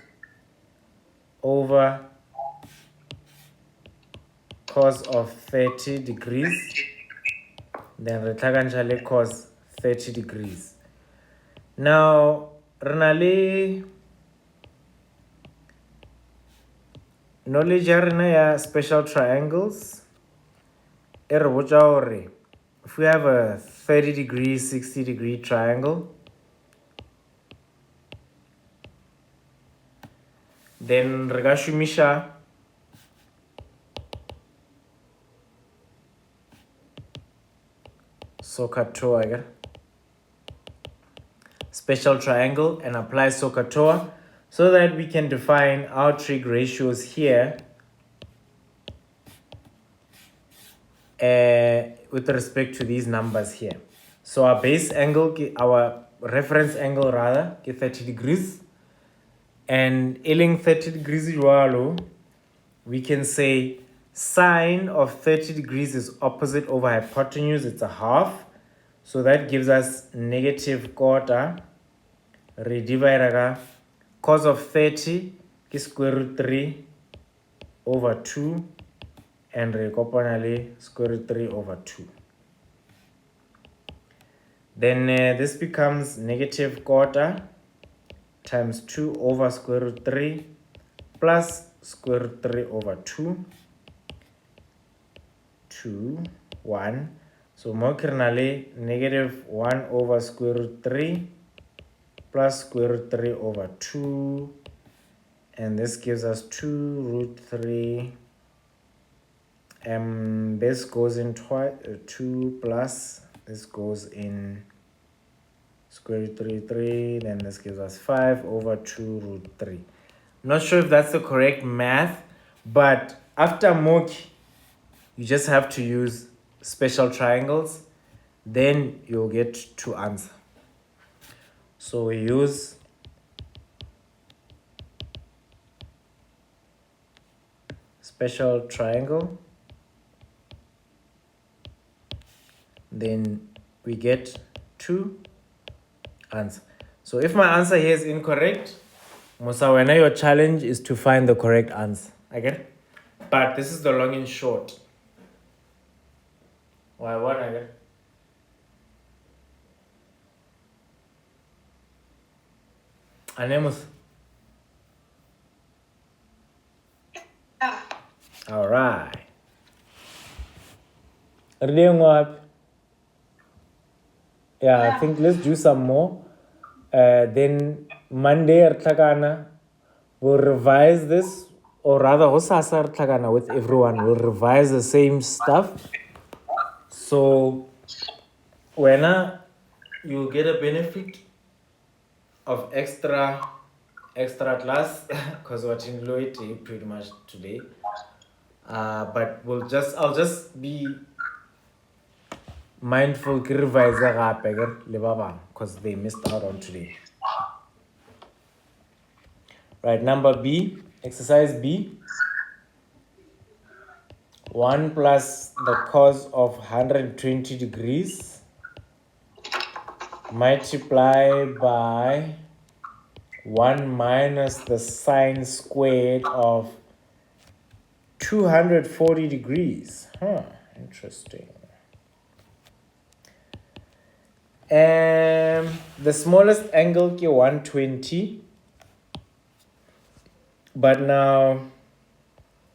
Speaker 1: over cos of 30 degrees. Then retlaganjale cos 30 degrees. Now renale knowledge ya special triangles. If we have a 30 degree, 60 degree triangle, then regashumisha SOHCAHTOA special triangle and apply SOHCAHTOA so that we can define our trig ratios here with respect to these numbers here. So our base angle, our reference angle rather, 30 degrees. And iling 30 degrees jwalo, we can say sine of 30 degrees is opposite over hypotenuse, it's a half. So that gives us negative quarter. Re divide cos of 30 is square root 3 over 2. And re kopana square root 3 over 2. Then this becomes negative quarter times 2 over square root 3 plus square root 3 over 2. 2, 1. So more kernally negative 1 over square root 3 plus square root 3 over 2. And this gives us 2 root 3. This goes in twice, 2 plus this goes in square root 3, then this gives us 5 over 2 root 3. Not sure if that's the correct math, but after Moki, you just have to use special triangles, then you'll get to answer. So we use special triangle, then we get 2 answer. So if my answer here is incorrect, Musa, when your challenge is to find the correct answer. Okay? But this is the long and short. Why what again? Anemus. All right. Yeah, I think let's do some more. Then Monday we'll revise this, or rather Hosasa with everyone. We'll revise the same stuff. So when you get a benefit of extra class because we're in Loite pretty much today. But I'll just be mindful because they missed out on today. Right, number B, exercise B. 1 plus the cos of 120 degrees multiplied by 1 minus the sine squared of 240 degrees. Interesting. The smallest angle is 120. But now,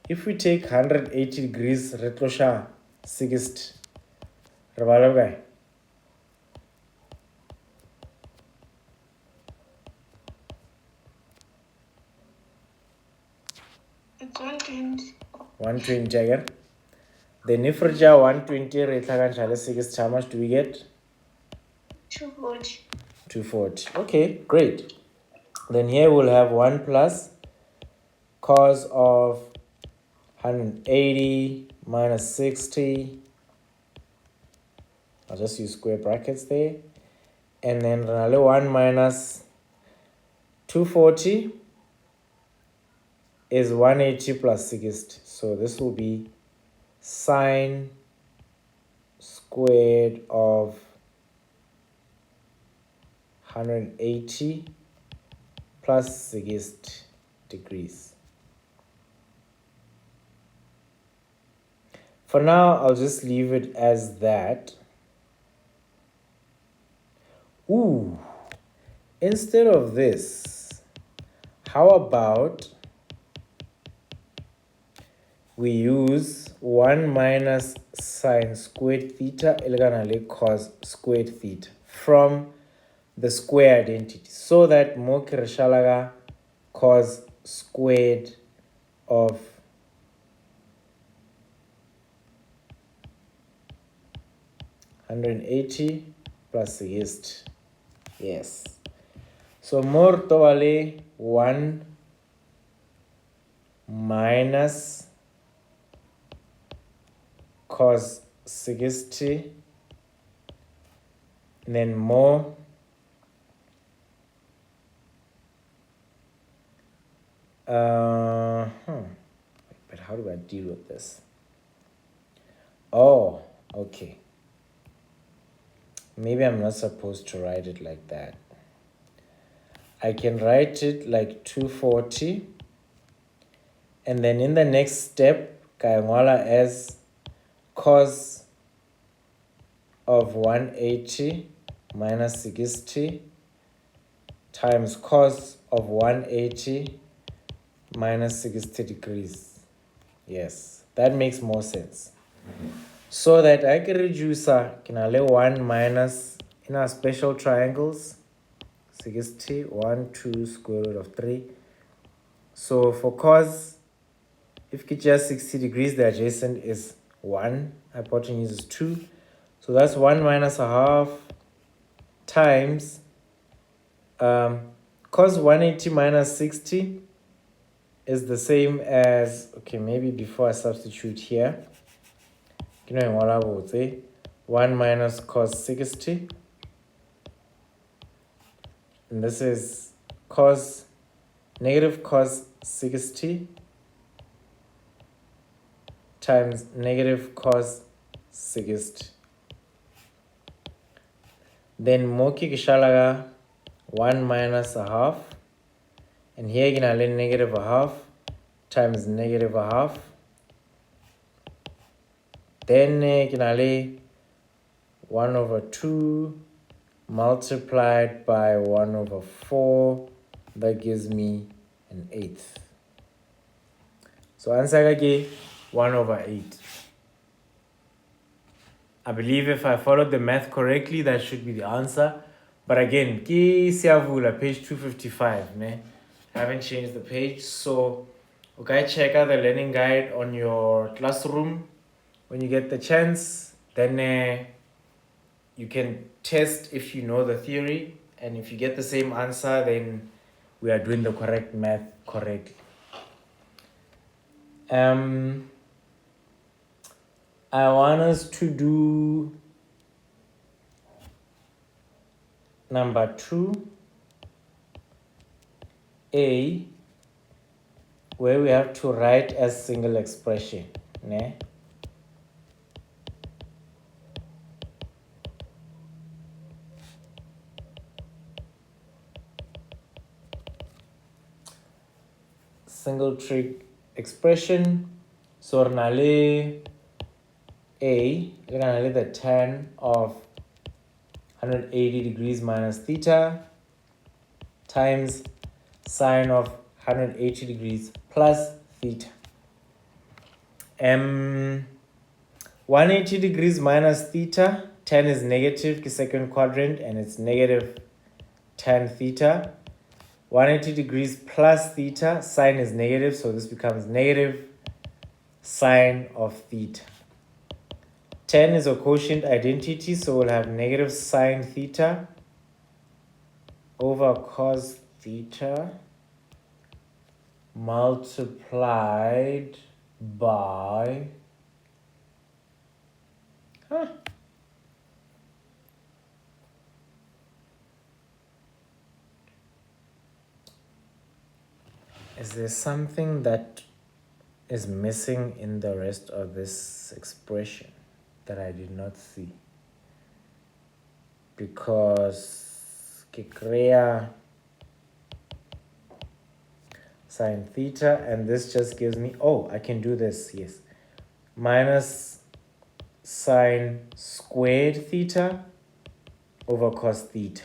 Speaker 1: if we take 180 degrees, retrosha 60. Ravalo
Speaker 2: It's 120.
Speaker 1: 120 again. Then if we 120, 60, how much do we get?
Speaker 2: 240.
Speaker 1: 240. Okay, great. Then here we'll have 1 plus cos of 180 minus 60. I'll just use square brackets there. And then another 1 minus 240 is 180 plus 60. So this will be sine squared of 180 plus 60 degrees. For now, I'll just leave it as that. Ooh, instead of this, how about we use 1 minus sine squared theta elegantly cos squared theta from the square identity, so that Mokirashalaga cos squared of 180 plus 60. Yes. So more totally 1 minus cos 60, and then more But how do I deal with this? Oh, okay. Maybe I'm not supposed to write it like that. I can write it like 240. And then in the next step, kaingwala as cos of 180 minus 60 times cos of 180 minus 60 degrees. Yes, that makes more sense. So that I can reduce can I 1 minus in our special triangles 60 1 2 square root of 3. So for cos, if it's just 60 degrees, the adjacent is 1, hypotenuse is 2. So that's 1 minus a half times cos 180 minus 60 is the same as, okay, maybe before I substitute here, you know what I would say, 1 minus cos 60, and this is negative cos 60 times negative cos 60. Then moki kishalaga 1 minus a half, and here again I'll negative a half times negative a half. Then I'll 1 over 2 multiplied by 1 over 4. That gives me an eighth. So answer again 1 over 8. I believe if I followed the math correctly, that should be the answer. But again, ki siyavula page 255, ne? I haven't changed the page, so okay, check out the learning guide on your classroom when you get the chance. Then you can test if you know the theory, and if you get the same answer, then we are doing the correct math correctly. I want us to do number 2A, where we have to write a single expression. Ne? Single trig expression. So nale A, we're gonna the tan of 180 degrees minus theta times sine of 180 degrees plus theta. 180 degrees minus theta, tan is negative, the second quadrant, and it's negative tan theta. 180 degrees plus theta, sine is negative, so this becomes negative sine of theta. Tan is a quotient identity, so we'll have negative sine theta over cos theta multiplied by Is there something that is missing in the rest of this expression that I did not see? Because Kikrea sine theta, and this just gives me, oh, I can do this, yes. Minus sine squared theta over cos theta.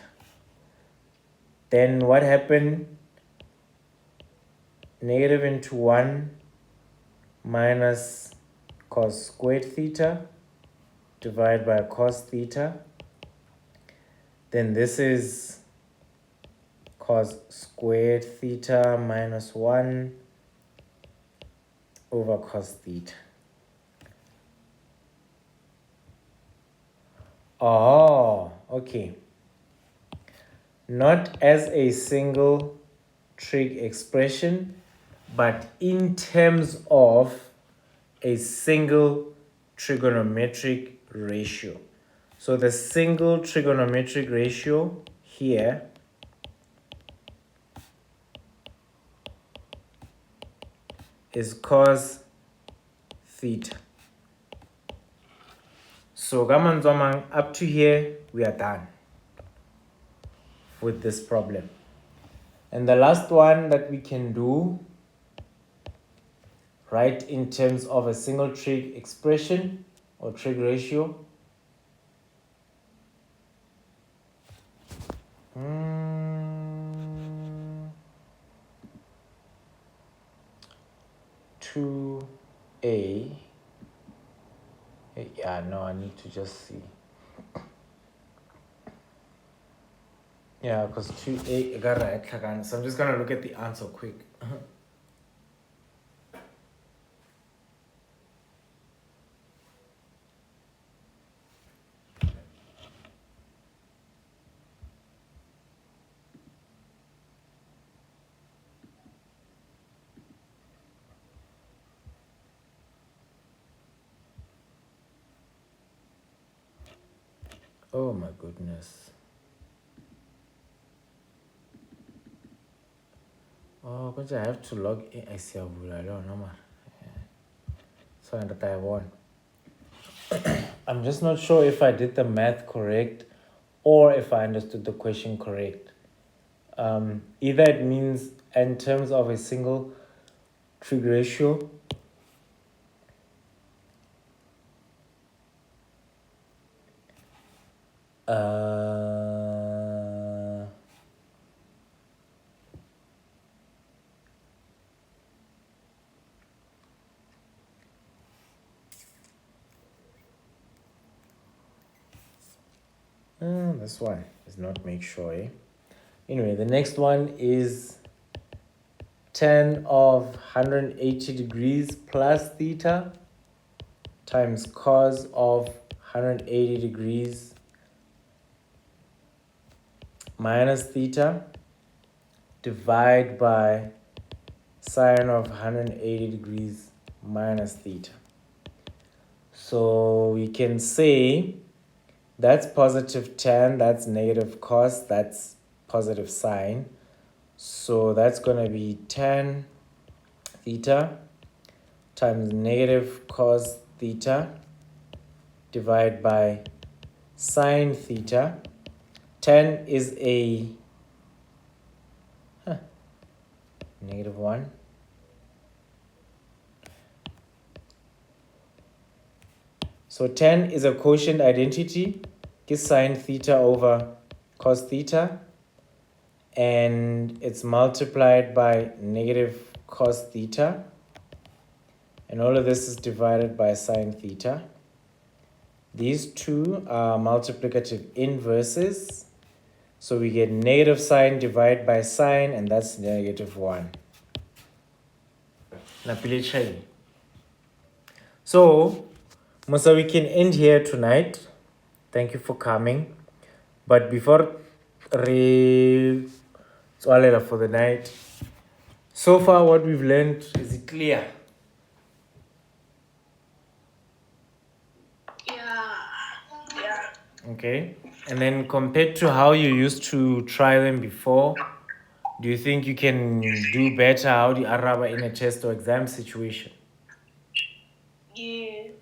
Speaker 1: Then what happened? Negative into 1 minus cos squared theta divided by cos theta. Then this is cos squared theta minus 1 over cos theta. Oh, okay. Not as a single trig expression, but in terms of a single trigonometric ratio. So the single trigonometric ratio here is cos theta. So up to here we are done with this problem. And the last one that we can do, right, in terms of a single trig expression or trig ratio. 2a. Yeah, no, I need to just see. Yeah, because 2a, so I'm just going to look at the answer quick. Oh my goodness. Oh, because I have to log in. I see. I don't know. So I won. I'm just not sure if I did the math correct or if I understood the question correct. Either it means in terms of a single trig ratio, this one does not make sure. Anyway, the next one is tan of 180 degrees plus theta times cos of 180 degrees minus theta divide by sine of 180 degrees minus theta. So we can say that's positive tan, that's negative cos, that's positive sine. So that's going to be tan theta times negative cos theta divided by sine theta. Tan is a -1. So tan is a quotient identity, is sine theta over cos theta, and it's multiplied by negative cos theta, and all of this is divided by sine theta. These two are multiplicative inverses, so we get negative sine divided by sine, and that's -1. So Musa, we can end here tonight. Thank you for coming. But before for the night, so far what we've learned, is it clear?
Speaker 2: Yeah.
Speaker 1: Okay. And then compared to how you used to try them before, do you think you can do better how the Araba in a test or exam situation?
Speaker 2: Yes.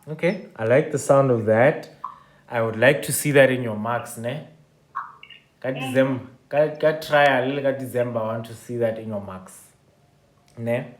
Speaker 1: Okay, I like the sound of that. I would like to see that in your marks, ne? December, try a little December. I want to see that in your marks, ne?